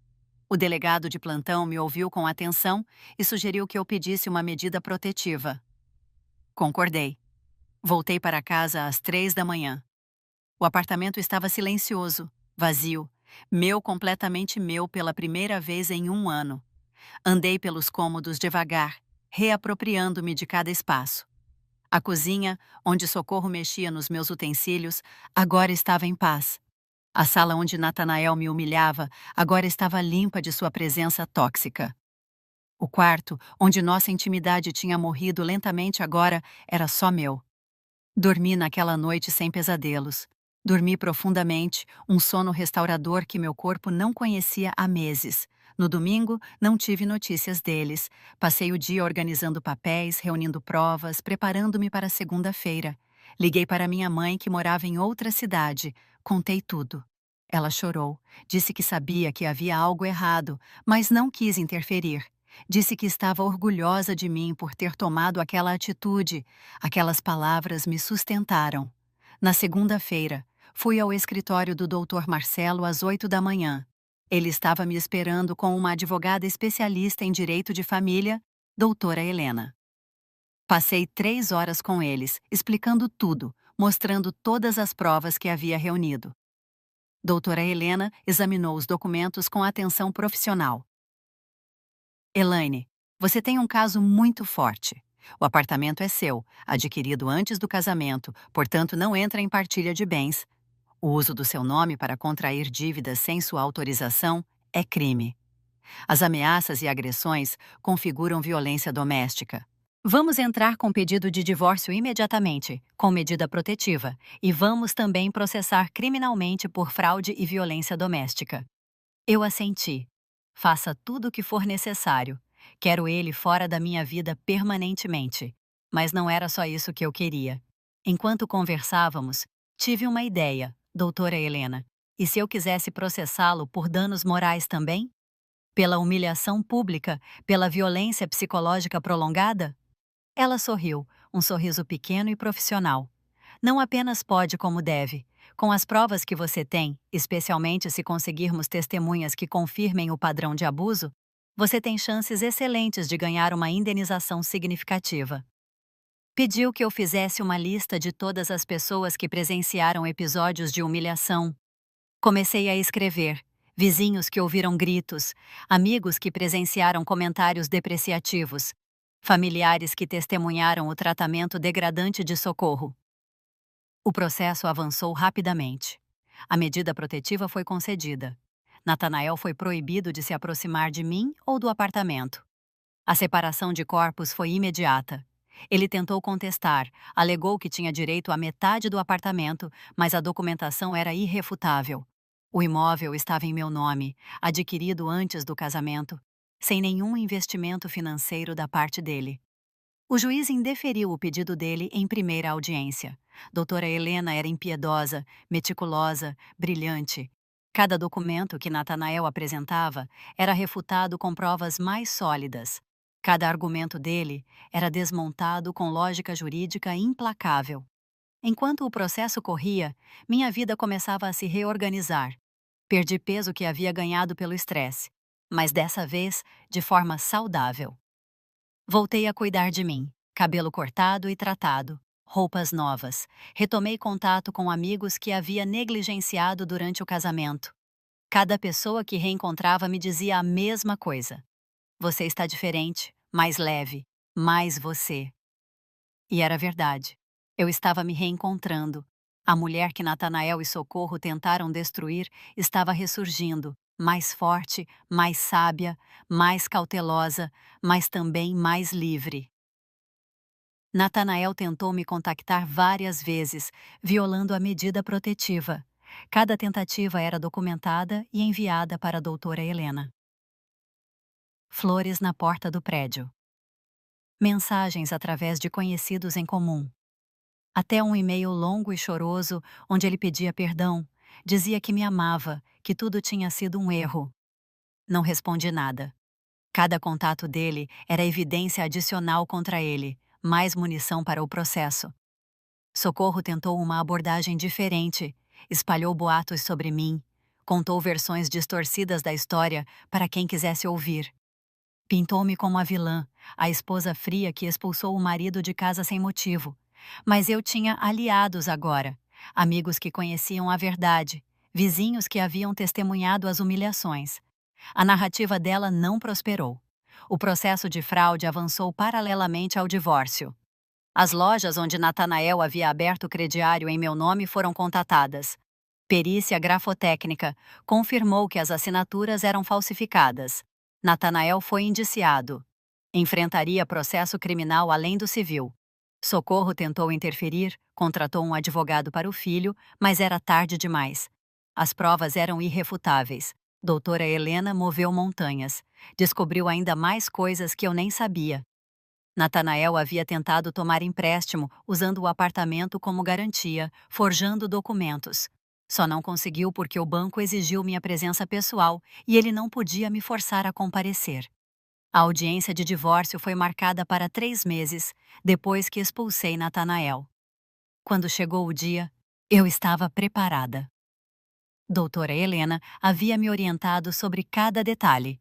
O delegado de plantão me ouviu com atenção e sugeriu que eu pedisse uma medida protetiva. Concordei. Voltei para casa às 3 da manhã. O apartamento estava silencioso, vazio, meu, completamente meu pela primeira vez em 1 ano. Andei pelos cômodos devagar, reapropriando-me de cada espaço. A cozinha, onde Socorro mexia nos meus utensílios, agora estava em paz. A sala onde Natanael me humilhava agora estava limpa de sua presença tóxica. O quarto, onde nossa intimidade tinha morrido lentamente agora, era só meu. Dormi naquela noite sem pesadelos. Dormi profundamente, um sono restaurador que meu corpo não conhecia há meses. No domingo, não tive notícias deles. Passei o dia organizando papéis, reunindo provas, preparando-me para segunda-feira. Liguei para minha mãe, que morava em outra cidade. Contei tudo. Ela chorou. Disse que sabia que havia algo errado, mas não quis interferir. Disse que estava orgulhosa de mim por ter tomado aquela atitude. Aquelas palavras me sustentaram. Na segunda-feira, fui ao escritório do Dr. Marcelo às 8 da manhã. Ele estava me esperando com uma advogada especialista em direito de família, doutora Helena. Passei 3 horas com eles, explicando tudo, mostrando todas as provas que havia reunido. Doutora Helena examinou os documentos com atenção profissional. Elaine, você tem um caso muito forte. O apartamento é seu, adquirido antes do casamento, portanto não entra em partilha de bens. O uso do seu nome para contrair dívidas sem sua autorização é crime. As ameaças e agressões configuram violência doméstica. Vamos entrar com pedido de divórcio imediatamente, com medida protetiva, e vamos também processar criminalmente por fraude e violência doméstica. Eu assenti. Faça tudo o que for necessário. Quero ele fora da minha vida permanentemente. Mas não era só isso que eu queria. Enquanto conversávamos, tive uma ideia, doutora Helena. E se eu quisesse processá-lo por danos morais também? Pela humilhação pública, pela violência psicológica prolongada? Ela sorriu, um sorriso pequeno e profissional. Não apenas pode como deve. Com as provas que você tem, especialmente se conseguirmos testemunhas que confirmem o padrão de abuso, você tem chances excelentes de ganhar uma indenização significativa. Pediu que eu fizesse uma lista de todas as pessoas que presenciaram episódios de humilhação. Comecei a escrever. Vizinhos que ouviram gritos, amigos que presenciaram comentários depreciativos, familiares que testemunharam o tratamento degradante de Socorro. O processo avançou rapidamente. A medida protetiva foi concedida. Natanael foi proibido de se aproximar de mim ou do apartamento. A separação de corpos foi imediata. Ele tentou contestar, alegou que tinha direito à metade do apartamento, mas a documentação era irrefutável. O imóvel estava em meu nome, adquirido antes do casamento, sem nenhum investimento financeiro da parte dele. O juiz indeferiu o pedido dele em primeira audiência. Doutora Helena era impiedosa, meticulosa, brilhante. Cada documento que Natanael apresentava era refutado com provas mais sólidas. Cada argumento dele era desmontado com lógica jurídica implacável. Enquanto o processo corria, minha vida começava a se reorganizar. Perdi peso que havia ganhado pelo estresse, mas dessa vez de forma saudável. Voltei a cuidar de mim, cabelo cortado e tratado, roupas novas. Retomei contato com amigos que havia negligenciado durante o casamento. Cada pessoa que reencontrava me dizia a mesma coisa. Você está diferente, mais leve, mais você. E era verdade. Eu estava me reencontrando. A mulher que Natanael e Socorro tentaram destruir estava ressurgindo, mais forte, mais sábia, mais cautelosa, mas também mais livre. Natanael tentou me contactar várias vezes, violando a medida protetiva. Cada tentativa era documentada e enviada para a doutora Helena. Flores na porta do prédio. Mensagens através de conhecidos em comum. Até um e-mail longo e choroso, onde ele pedia perdão, dizia que me amava, que tudo tinha sido um erro. Não respondi nada. Cada contato dele era evidência adicional contra ele, mais munição para o processo. Socorro tentou uma abordagem diferente, espalhou boatos sobre mim, contou versões distorcidas da história para quem quisesse ouvir. Pintou-me como a vilã, a esposa fria que expulsou o marido de casa sem motivo. Mas eu tinha aliados agora, amigos que conheciam a verdade, vizinhos que haviam testemunhado as humilhações. A narrativa dela não prosperou. O processo de fraude avançou paralelamente ao divórcio. As lojas onde Natanael havia aberto o crediário em meu nome foram contatadas. Perícia grafotécnica confirmou que as assinaturas eram falsificadas. Natanael foi indiciado. Enfrentaria processo criminal além do civil. Socorro tentou interferir, contratou um advogado para o filho, mas era tarde demais. As provas eram irrefutáveis. Doutora Helena moveu montanhas. Descobriu ainda mais coisas que eu nem sabia. Natanael havia tentado tomar empréstimo, usando o apartamento como garantia, forjando documentos. Só não conseguiu porque o banco exigiu minha presença pessoal e ele não podia me forçar a comparecer. A audiência de divórcio foi marcada para 3 meses, depois que expulsei Natanael. Quando chegou o dia, eu estava preparada. Doutora Helena havia me orientado sobre cada detalhe.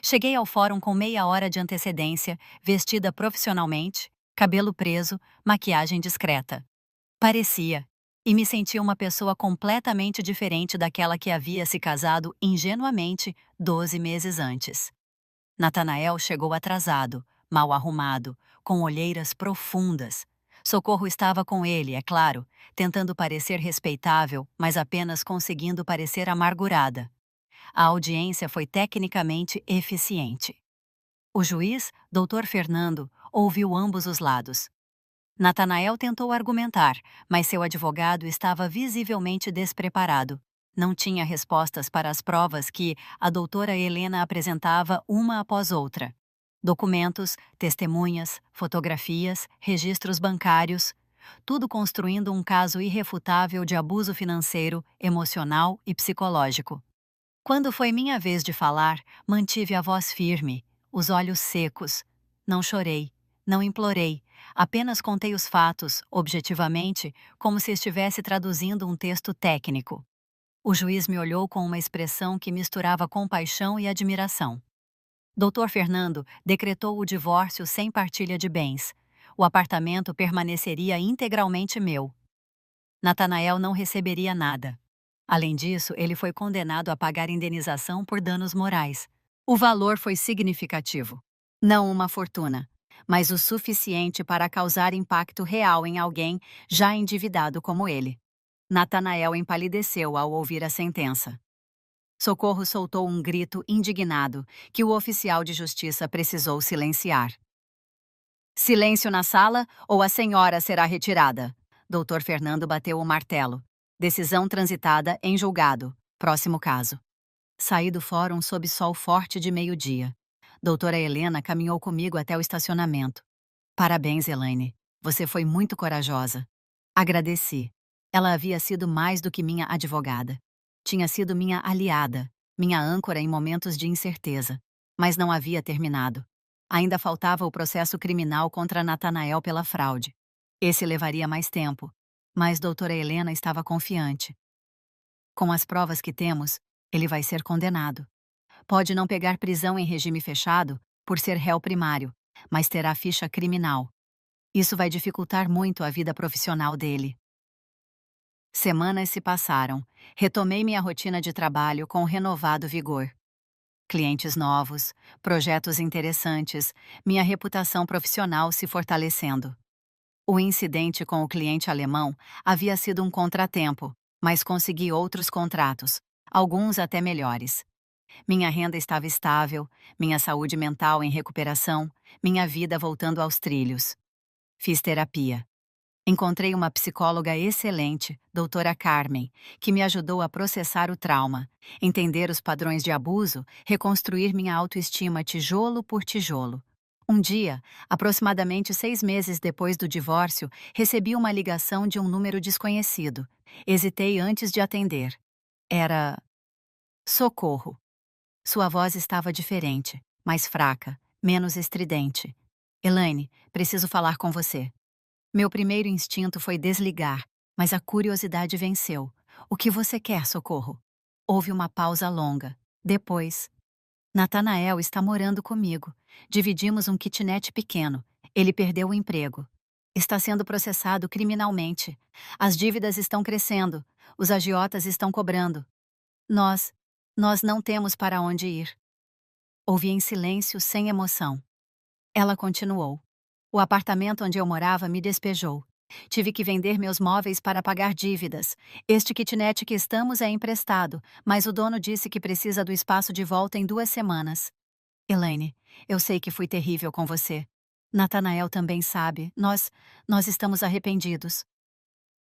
Cheguei ao fórum com meia hora de antecedência, vestida profissionalmente, cabelo preso, maquiagem discreta. Parecia, e me senti uma pessoa completamente diferente daquela que havia se casado ingenuamente 12 meses antes. Natanael chegou atrasado, mal arrumado, com olheiras profundas. Socorro estava com ele, é claro, tentando parecer respeitável, mas apenas conseguindo parecer amargurada. a audiência foi tecnicamente eficiente. O juiz, Dr. Fernando, ouviu ambos os lados. Natanael tentou argumentar, mas seu advogado estava visivelmente despreparado. Não tinha respostas para as provas que a doutora Helena apresentava uma após outra. Documentos, testemunhas, fotografias, registros bancários, tudo construindo um caso irrefutável de abuso financeiro, emocional e psicológico. Quando foi minha vez de falar, mantive a voz firme, os olhos secos. Não chorei, não implorei, apenas contei os fatos, objetivamente, como se estivesse traduzindo um texto técnico. O juiz me olhou com uma expressão que misturava compaixão e admiração. Dr. Fernando decretou o divórcio sem partilha de bens. O apartamento permaneceria integralmente meu. Natanael não receberia nada. Além disso, ele foi condenado a pagar indenização por danos morais. O valor foi significativo. Não uma fortuna, mas o suficiente para causar impacto real em alguém já endividado como ele. Natanael empalideceu ao ouvir a sentença. Socorro soltou um grito indignado que o oficial de justiça precisou silenciar. Silêncio na sala ou a senhora será retirada. Dr. Fernando bateu o martelo. Decisão transitada em julgado. Próximo caso. Saí do fórum sob sol forte de meio-dia. Doutora Helena caminhou comigo até o estacionamento. Parabéns, Elaine. Você foi muito corajosa. Agradeci. Ela havia sido mais do que minha advogada. Tinha sido minha aliada, minha âncora em momentos de incerteza. Mas não havia terminado. Ainda faltava o processo criminal contra Natanael pela fraude. Esse levaria mais tempo, mas doutora Helena estava confiante. Com as provas que temos, ele vai ser condenado. Pode não pegar prisão em regime fechado, por ser réu primário, mas terá ficha criminal. Isso vai dificultar muito a vida profissional dele. Semanas se passaram. Retomei minha rotina de trabalho com renovado vigor. Clientes novos, projetos interessantes, minha reputação profissional se fortalecendo. O incidente com o cliente alemão havia sido um contratempo, mas consegui outros contratos, alguns até melhores. Minha renda estava estável, minha saúde mental em recuperação, minha vida voltando aos trilhos. Fiz terapia. Encontrei uma psicóloga excelente, doutora Carmen, que me ajudou a processar o trauma, entender os padrões de abuso, reconstruir minha autoestima tijolo por tijolo. Um dia, aproximadamente 6 meses depois do divórcio, recebi uma ligação de um número desconhecido. Hesitei antes de atender. Era Socorro. Sua voz estava diferente, mais fraca, menos estridente. Elaine, preciso falar com você. Meu primeiro instinto foi desligar, mas a curiosidade venceu. O que você quer, Socorro? Houve uma pausa longa. Depois, Natanael está morando comigo. Dividimos um kitnet pequeno. Ele perdeu o emprego. Está sendo processado criminalmente. As dívidas estão crescendo. Os agiotas estão cobrando. Nós não temos para onde ir. Ouvi em silêncio, sem emoção. Ela continuou. O apartamento onde eu morava me despejou. Tive que vender meus móveis para pagar dívidas. Este kitnet que estamos é emprestado, mas o dono disse que precisa do espaço de volta em 2 semanas. Elaine, eu sei que fui terrível com você. Natanael também sabe. Nós estamos arrependidos.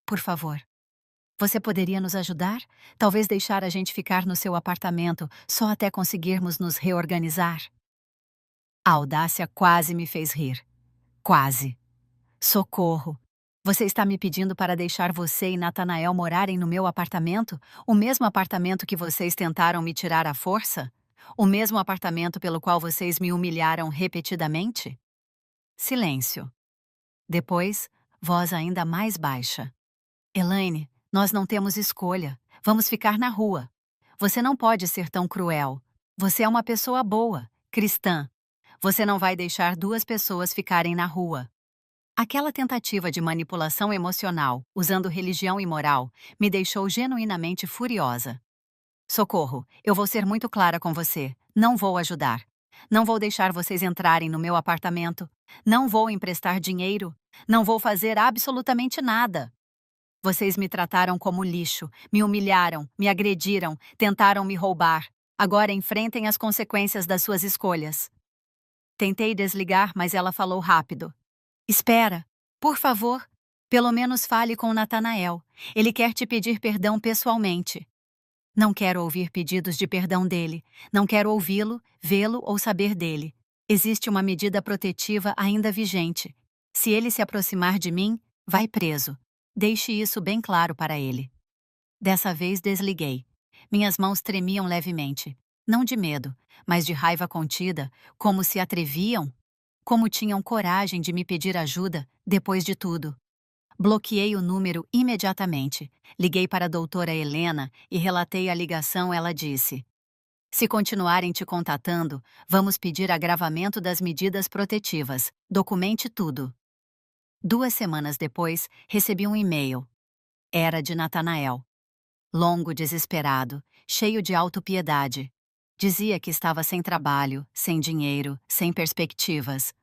Por favor, você poderia nos ajudar? Talvez deixar a gente ficar no seu apartamento só até conseguirmos nos reorganizar? A audácia quase me fez rir. Quase. Socorro! Você está me pedindo para deixar você e Natanael morarem no meu apartamento? O mesmo apartamento que vocês tentaram me tirar à força? O mesmo apartamento pelo qual vocês me humilharam repetidamente? Silêncio. Depois, voz ainda mais baixa. Elaine, nós não temos escolha. Vamos ficar na rua. Você não pode ser tão cruel. Você é uma pessoa boa, cristã. Você não vai deixar 2 pessoas ficarem na rua. Aquela tentativa de manipulação emocional, usando religião e moral, me deixou genuinamente furiosa. Socorro, eu vou ser muito clara com você. Não vou ajudar. Não vou deixar vocês entrarem no meu apartamento. Não vou emprestar dinheiro. Não vou fazer absolutamente nada. Vocês me trataram como lixo, me humilharam, me agrediram, tentaram me roubar. Agora enfrentem as consequências das suas escolhas. Tentei desligar, mas ela falou rápido. Espera, por favor. Pelo menos fale com Natanael. Ele quer te pedir perdão pessoalmente. Não quero ouvir pedidos de perdão dele. Não quero ouvi-lo, vê-lo ou saber dele. Existe uma medida protetiva ainda vigente. Se ele se aproximar de mim, vai preso. Deixe isso bem claro para ele. Dessa vez desliguei. Minhas mãos tremiam levemente. Não de medo, mas de raiva contida, como se atreviam, como tinham coragem de me pedir ajuda depois de tudo. Bloqueei o número imediatamente. Liguei para a doutora Helena e relatei a ligação. Ela disse: se continuarem te contatando, vamos pedir agravamento das medidas protetivas. Documente tudo. 2 semanas depois, recebi um e-mail. Era de Natanael. Longo, desesperado, cheio de autopiedade. Dizia que estava sem trabalho, sem dinheiro, sem perspectivas.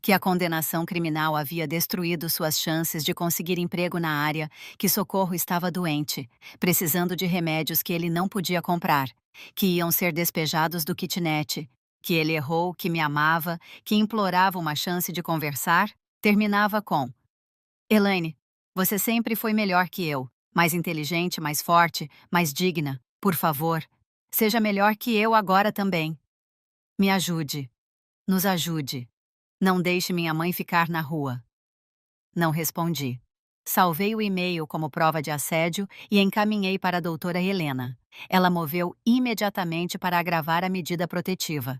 Que a condenação criminal havia destruído suas chances de conseguir emprego na área, que Socorro estava doente, precisando de remédios que ele não podia comprar, que iam ser despejados do kitnet, que ele errou, que me amava, que implorava uma chance de conversar. Terminava com: Elaine, você sempre foi melhor que eu, mais inteligente, mais forte, mais digna. Por favor, seja melhor que eu agora também. Me ajude. Nos ajude. Não deixe minha mãe ficar na rua. Não respondi. Salvei o e-mail como prova de assédio e encaminhei para a doutora Helena. Ela moveu imediatamente para agravar a medida protetiva.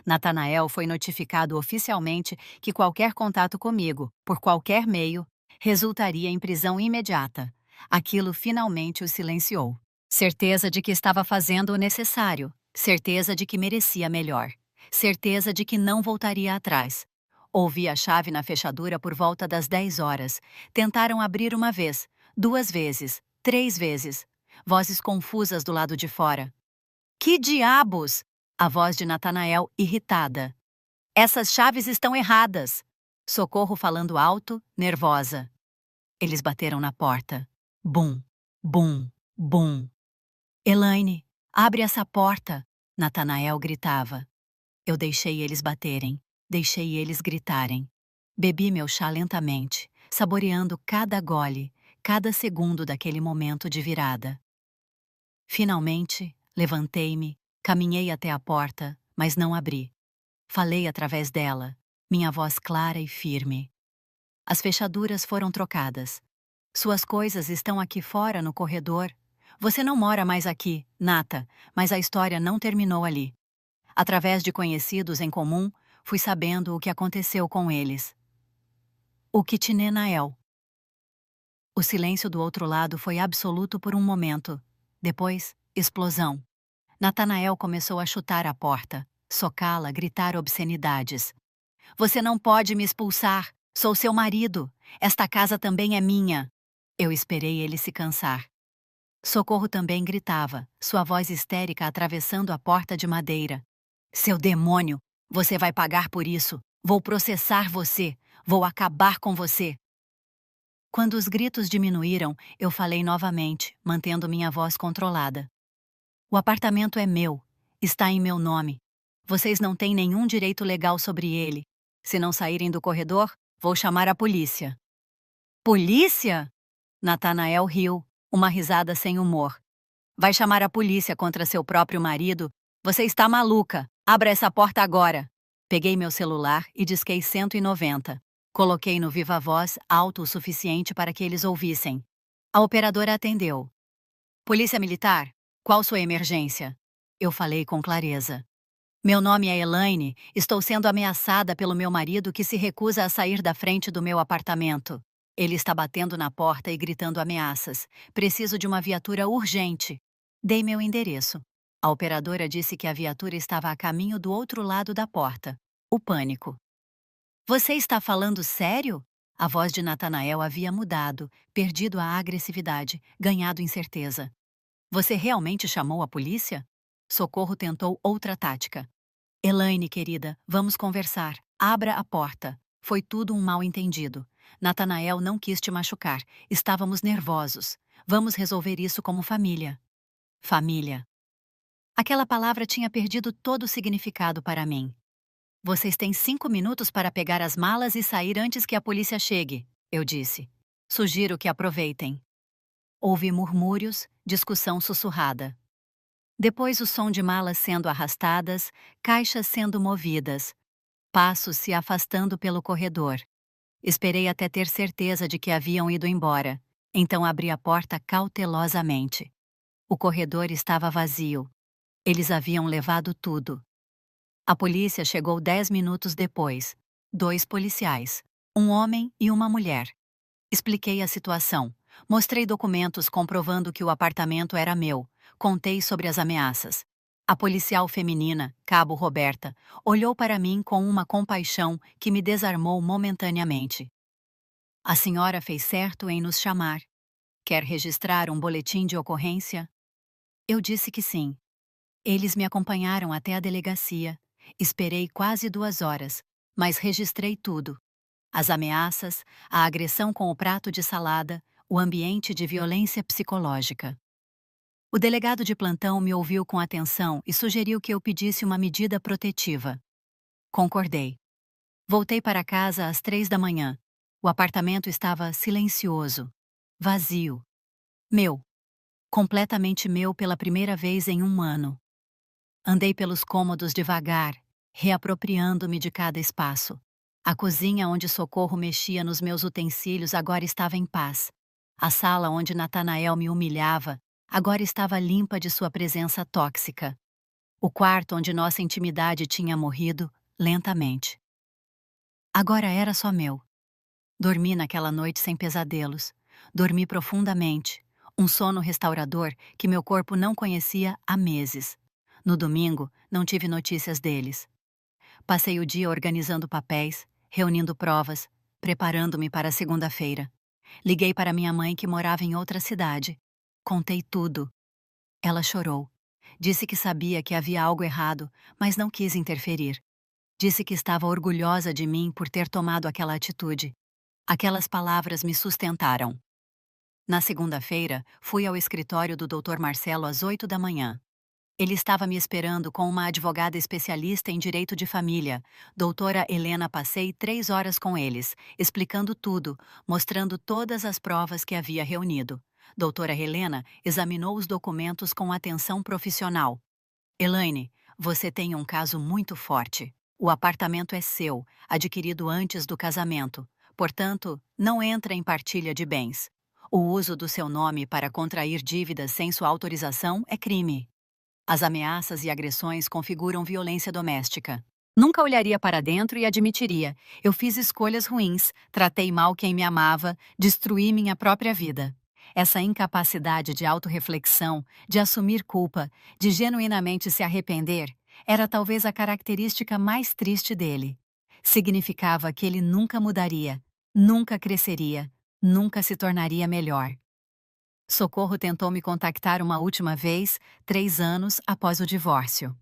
Natanael foi notificado oficialmente que qualquer contato comigo, por qualquer meio, resultaria em prisão imediata. Aquilo finalmente o silenciou. Certeza de que estava fazendo o necessário. Certeza de que merecia melhor. Certeza de que não voltaria atrás. Ouvi a chave na fechadura por volta das 10 horas. Tentaram abrir uma vez, 2 vezes, 3 vezes. Vozes confusas do lado de fora. Que diabos! A voz de Natanael irritada. Essas chaves estão erradas. Socorro falando alto, nervosa. Eles bateram na porta. Bum, bum, bum. Elaine, abre essa porta! Natanael gritava. Eu deixei eles baterem. Deixei eles gritarem. Bebi meu chá lentamente, saboreando cada gole, cada segundo daquele momento de virada. Finalmente, levantei-me, caminhei até a porta, mas não abri. Falei através dela, minha voz clara e firme. As fechaduras foram trocadas. Suas coisas estão aqui fora no corredor. Você não mora mais aqui, Nata, mas a história não terminou ali. Através de conhecidos em comum, fui sabendo o que aconteceu com eles. O kitnet Nael. O silêncio do outro lado foi absoluto por um momento. Depois, explosão. Natanael começou a chutar a porta, socá-la, gritar obscenidades. Você não pode me expulsar! Sou seu marido! Esta casa também é minha! Eu esperei ele se cansar. Socorro também gritava, sua voz histérica atravessando a porta de madeira. Seu demônio! Você vai pagar por isso! Vou processar você! Vou acabar com você! Quando os gritos diminuíram, eu falei novamente, mantendo minha voz controlada. O apartamento é meu. Está em meu nome. Vocês não têm nenhum direito legal sobre ele. Se não saírem do corredor, vou chamar a polícia. Polícia? Natanael riu, uma risada sem humor. Vai chamar a polícia contra seu próprio marido? Você está maluca! Abra essa porta agora! Peguei meu celular e disquei 190. Coloquei no viva-voz alto o suficiente para que eles ouvissem. A operadora atendeu. Polícia Militar? Qual sua emergência? Eu falei com clareza. Meu nome é Elaine, estou sendo ameaçada pelo meu marido que se recusa a sair da frente do meu apartamento. Ele está batendo na porta e gritando ameaças. Preciso de uma viatura urgente. Dei meu endereço. A operadora disse que a viatura estava a caminho do outro lado da porta. O pânico. Você está falando sério? A voz de Natanael havia mudado, perdido a agressividade, ganhado incerteza. Você realmente chamou a polícia? Socorro tentou outra tática. Elaine, querida, vamos conversar. Abra a porta. Foi tudo um mal-entendido. Natanael não quis te machucar. Estávamos nervosos. Vamos resolver isso como família. Família. Aquela palavra tinha perdido todo o significado para mim. Vocês têm 5 minutos para pegar as malas e sair antes que a polícia chegue, eu disse. Sugiro que aproveitem. Houve murmúrios, discussão sussurrada. Depois o som de malas sendo arrastadas, caixas sendo movidas, passos se afastando pelo corredor. Esperei até ter certeza de que haviam ido embora, então abri a porta cautelosamente. O corredor estava vazio. Eles haviam levado tudo. A polícia chegou 10 minutos depois. 2 policiais, um homem e uma mulher. Expliquei a situação. Mostrei documentos comprovando que o apartamento era meu. Contei sobre as ameaças. A policial feminina, Cabo Roberta, olhou para mim com uma compaixão que me desarmou momentaneamente. A senhora fez certo em nos chamar. Quer registrar um boletim de ocorrência? Eu disse que sim. Eles me acompanharam até a delegacia. Esperei quase 2 horas, mas registrei tudo. As ameaças, a agressão com o prato de salada, o ambiente de violência psicológica. O delegado de plantão me ouviu com atenção e sugeriu que eu pedisse uma medida protetiva. Concordei. Voltei para casa às 3 da manhã. O apartamento estava silencioso, vazio. Meu. Completamente meu pela primeira vez em 1 ano. Andei pelos cômodos devagar, reapropriando-me de cada espaço. A cozinha onde Socorro mexia nos meus utensílios agora estava em paz. A sala onde Natanael me humilhava agora estava limpa de sua presença tóxica. O quarto onde nossa intimidade tinha morrido, lentamente. Agora era só meu. Dormi naquela noite sem pesadelos. Dormi profundamente, um sono restaurador que meu corpo não conhecia há meses. No domingo, não tive notícias deles. Passei o dia organizando papéis, reunindo provas, preparando-me para a segunda-feira. Liguei para minha mãe que morava em outra cidade. Contei tudo. Ela chorou. Disse que sabia que havia algo errado, mas não quis interferir. Disse que estava orgulhosa de mim por ter tomado aquela atitude. Aquelas palavras me sustentaram. Na segunda-feira, fui ao escritório do Dr. Marcelo às 8 da manhã. Ele estava me esperando com uma advogada especialista em direito de família, doutora Helena. Passei 3 horas com eles, explicando tudo, mostrando todas as provas que havia reunido. Doutora Helena examinou os documentos com atenção profissional. Elaine, você tem um caso muito forte. O apartamento é seu, adquirido antes do casamento. Portanto, não entra em partilha de bens. O uso do seu nome para contrair dívidas sem sua autorização é crime. As ameaças e agressões configuram violência doméstica. Nunca olharia para dentro e admitiria. Eu fiz escolhas ruins, tratei mal quem me amava, destruí minha própria vida. Essa incapacidade de autorreflexão, de assumir culpa, de genuinamente se arrepender, era talvez a característica mais triste dele. Significava que ele nunca mudaria, nunca cresceria, nunca se tornaria melhor. Socorro tentou me contactar uma última vez, 3 anos após o divórcio.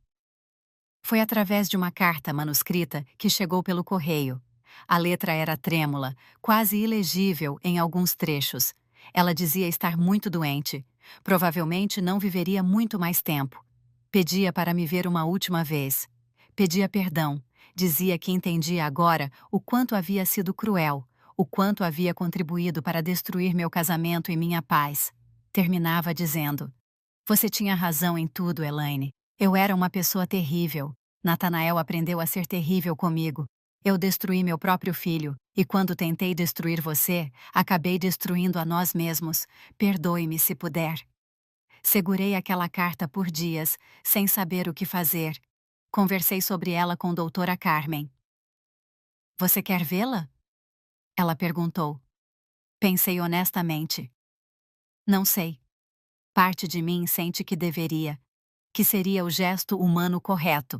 Foi através de uma carta manuscrita que chegou pelo correio. A letra era trêmula, quase ilegível em alguns trechos. Ela dizia estar muito doente. Provavelmente não viveria muito mais tempo. Pedia para me ver uma última vez. Pedia perdão. Dizia que entendia agora o quanto havia sido cruel, o quanto havia contribuído para destruir meu casamento e minha paz. Terminava dizendo: você tinha razão em tudo, Elaine. Eu era uma pessoa terrível. Natanael aprendeu a ser terrível comigo. Eu destruí meu próprio filho, e quando tentei destruir você, acabei destruindo a nós mesmos. Perdoe-me se puder. Segurei aquela carta por dias, sem saber o que fazer. Conversei sobre ela com doutora Carmen. Você quer vê-la? Ela perguntou. Pensei honestamente. Não sei. Parte de mim sente que deveria, que seria o gesto humano correto.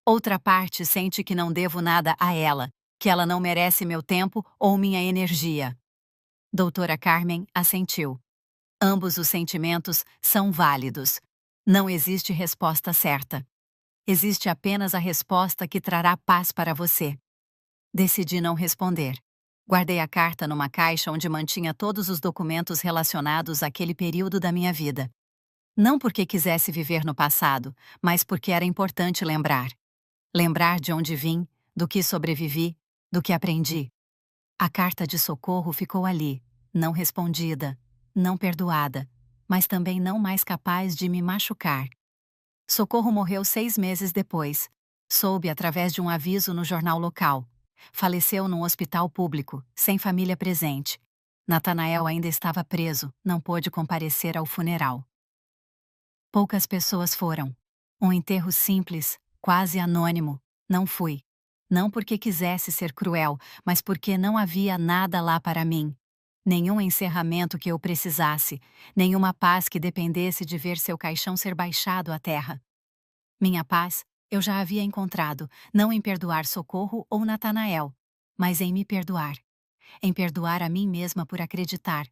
Outra parte sente que não devo nada a ela, que ela não merece meu tempo ou minha energia. Doutora Carmen assentiu. Ambos os sentimentos são válidos. Não existe resposta certa. Existe apenas a resposta que trará paz para você. Decidi não responder. Guardei a carta numa caixa onde mantinha todos os documentos relacionados àquele período da minha vida. Não porque quisesse viver no passado, mas porque era importante lembrar. Lembrar de onde vim, do que sobrevivi, do que aprendi. A carta de socorro ficou ali, não respondida, não perdoada, mas também não mais capaz de me machucar. Socorro morreu 6 meses depois. Soube através de um aviso no jornal local. Faleceu num hospital público, sem família presente. Natanael ainda estava preso, não pôde comparecer ao funeral. Poucas pessoas foram. Um enterro simples, quase anônimo. Não fui. Não porque quisesse ser cruel, mas porque não havia nada lá para mim. Nenhum encerramento que eu precisasse, nenhuma paz que dependesse de ver seu caixão ser baixado à terra. Minha paz eu já havia encontrado, não em perdoar Socorro ou Natanael, mas em me perdoar. Em perdoar a mim mesma por acreditar,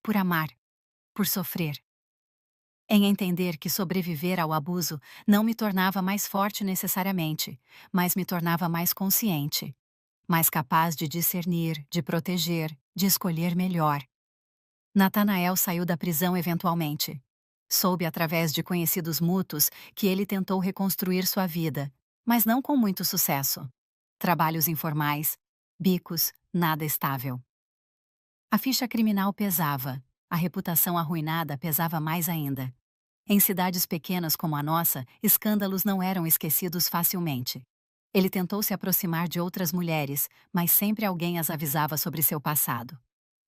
por amar, por sofrer. Em entender que sobreviver ao abuso não me tornava mais forte necessariamente, mas me tornava mais consciente, mais capaz de discernir, de proteger, de escolher melhor. Natanael saiu da prisão eventualmente. Soube através de conhecidos mútuos que ele tentou reconstruir sua vida, mas não com muito sucesso. Trabalhos informais, bicos, nada estável. A ficha criminal pesava, a reputação arruinada pesava mais ainda. Em cidades pequenas como a nossa, escândalos não eram esquecidos facilmente. Ele tentou se aproximar de outras mulheres, mas sempre alguém as avisava sobre seu passado.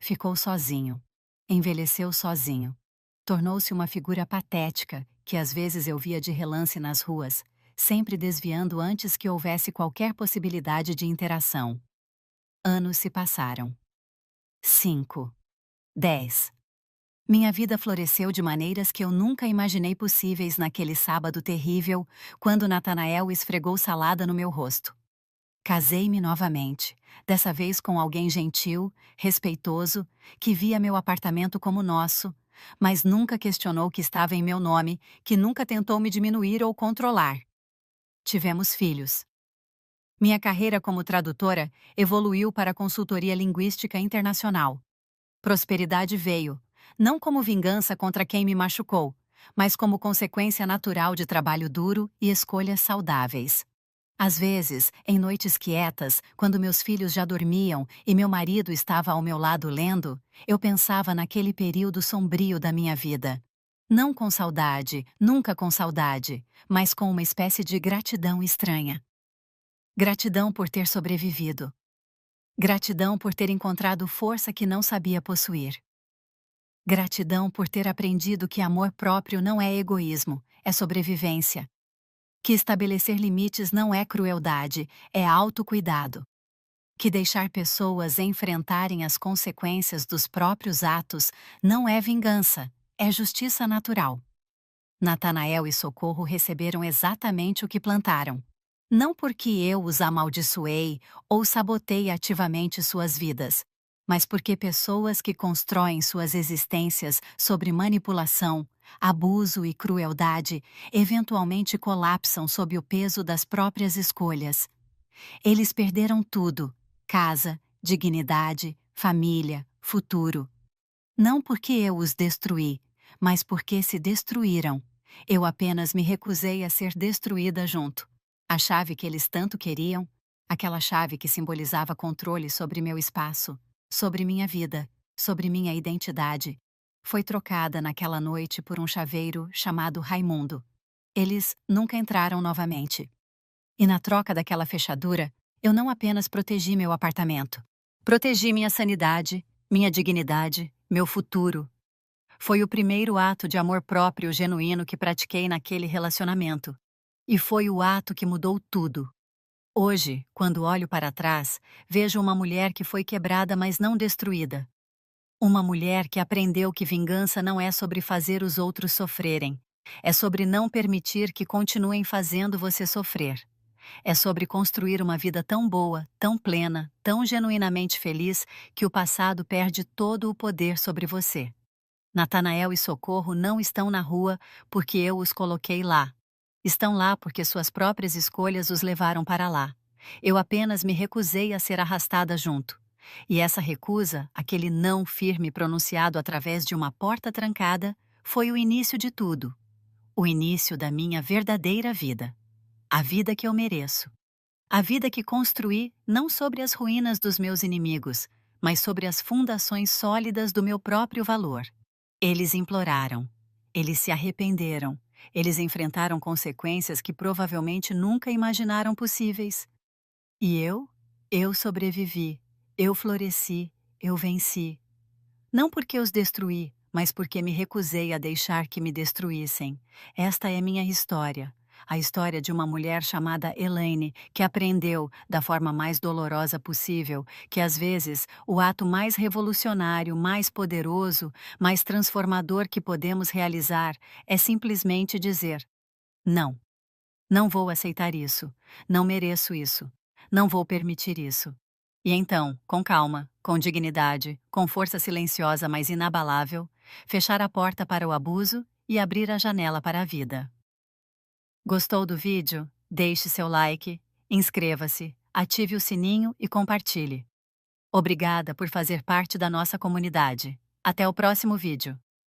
Ficou sozinho. Envelheceu sozinho. Tornou-se uma figura patética, que às vezes eu via de relance nas ruas, sempre desviando antes que houvesse qualquer possibilidade de interação. Anos se passaram. 5. 10. Minha vida floresceu de maneiras que eu nunca imaginei possíveis naquele sábado terrível, quando Natanael esfregou salada no meu rosto. Casei-me novamente, dessa vez com alguém gentil, respeitoso, que via meu apartamento como nosso, mas nunca questionou que estava em meu nome, que nunca tentou me diminuir ou controlar. Tivemos filhos. Minha carreira como tradutora evoluiu para consultoria linguística internacional. Prosperidade veio, não como vingança contra quem me machucou, mas como consequência natural de trabalho duro e escolhas saudáveis. Às vezes, em noites quietas, quando meus filhos já dormiam e meu marido estava ao meu lado lendo, eu pensava naquele período sombrio da minha vida. Não com saudade, nunca com saudade, mas com uma espécie de gratidão estranha. Gratidão por ter sobrevivido. Gratidão por ter encontrado força que não sabia possuir. Gratidão por ter aprendido que amor próprio não é egoísmo, é sobrevivência. Que estabelecer limites não é crueldade, é autocuidado. Que deixar pessoas enfrentarem as consequências dos próprios atos não é vingança, é justiça natural. Natanael e Socorro receberam exatamente o que plantaram. Não porque eu os amaldiçoei ou sabotei ativamente suas vidas, mas porque pessoas que constroem suas existências sobre manipulação, abuso e crueldade eventualmente colapsam sob o peso das próprias escolhas. Eles perderam tudo: casa, dignidade, família, futuro. Não porque eu os destruí, mas porque se destruíram. Eu apenas me recusei a ser destruída junto. A chave que eles tanto queriam, aquela chave que simbolizava controle sobre meu espaço, sobre minha vida, sobre minha identidade, foi trocada naquela noite por um chaveiro chamado Raimundo. Eles nunca entraram novamente. E na troca daquela fechadura, eu não apenas protegi meu apartamento. Protegi minha sanidade, minha dignidade, meu futuro. Foi o primeiro ato de amor próprio genuíno que pratiquei naquele relacionamento. E foi o ato que mudou tudo. Hoje, quando olho para trás, vejo uma mulher que foi quebrada, mas não destruída. Uma mulher que aprendeu que vingança não é sobre fazer os outros sofrerem. É sobre não permitir que continuem fazendo você sofrer. É sobre construir uma vida tão boa, tão plena, tão genuinamente feliz, que o passado perde todo o poder sobre você. Natanael e Socorro não estão na rua porque eu os coloquei lá. Estão lá porque suas próprias escolhas os levaram para lá. Eu apenas me recusei a ser arrastada junto. E essa recusa, aquele não firme pronunciado através de uma porta trancada, foi o início de tudo, o início da minha verdadeira vida, a vida que eu mereço, a vida que construí não sobre as ruínas dos meus inimigos, mas sobre as fundações sólidas do meu próprio valor. Eles imploraram, eles se arrependeram, eles enfrentaram consequências que provavelmente nunca imaginaram possíveis. E eu sobrevivi, eu floresci, eu venci. Não porque os destruí, mas porque me recusei a deixar que me destruíssem. Esta é minha história. A história de uma mulher chamada Elaine, que aprendeu, da forma mais dolorosa possível, que às vezes o ato mais revolucionário, mais poderoso, mais transformador que podemos realizar é simplesmente dizer: não, não vou aceitar isso, não mereço isso, não vou permitir isso. E então, com calma, com dignidade, com força silenciosa mas inabalável, fechar a porta para o abuso e abrir a janela para a vida. Gostou do vídeo? Deixe seu like, inscreva-se, ative o sininho e compartilhe. Obrigada por fazer parte da nossa comunidade. Até o próximo vídeo.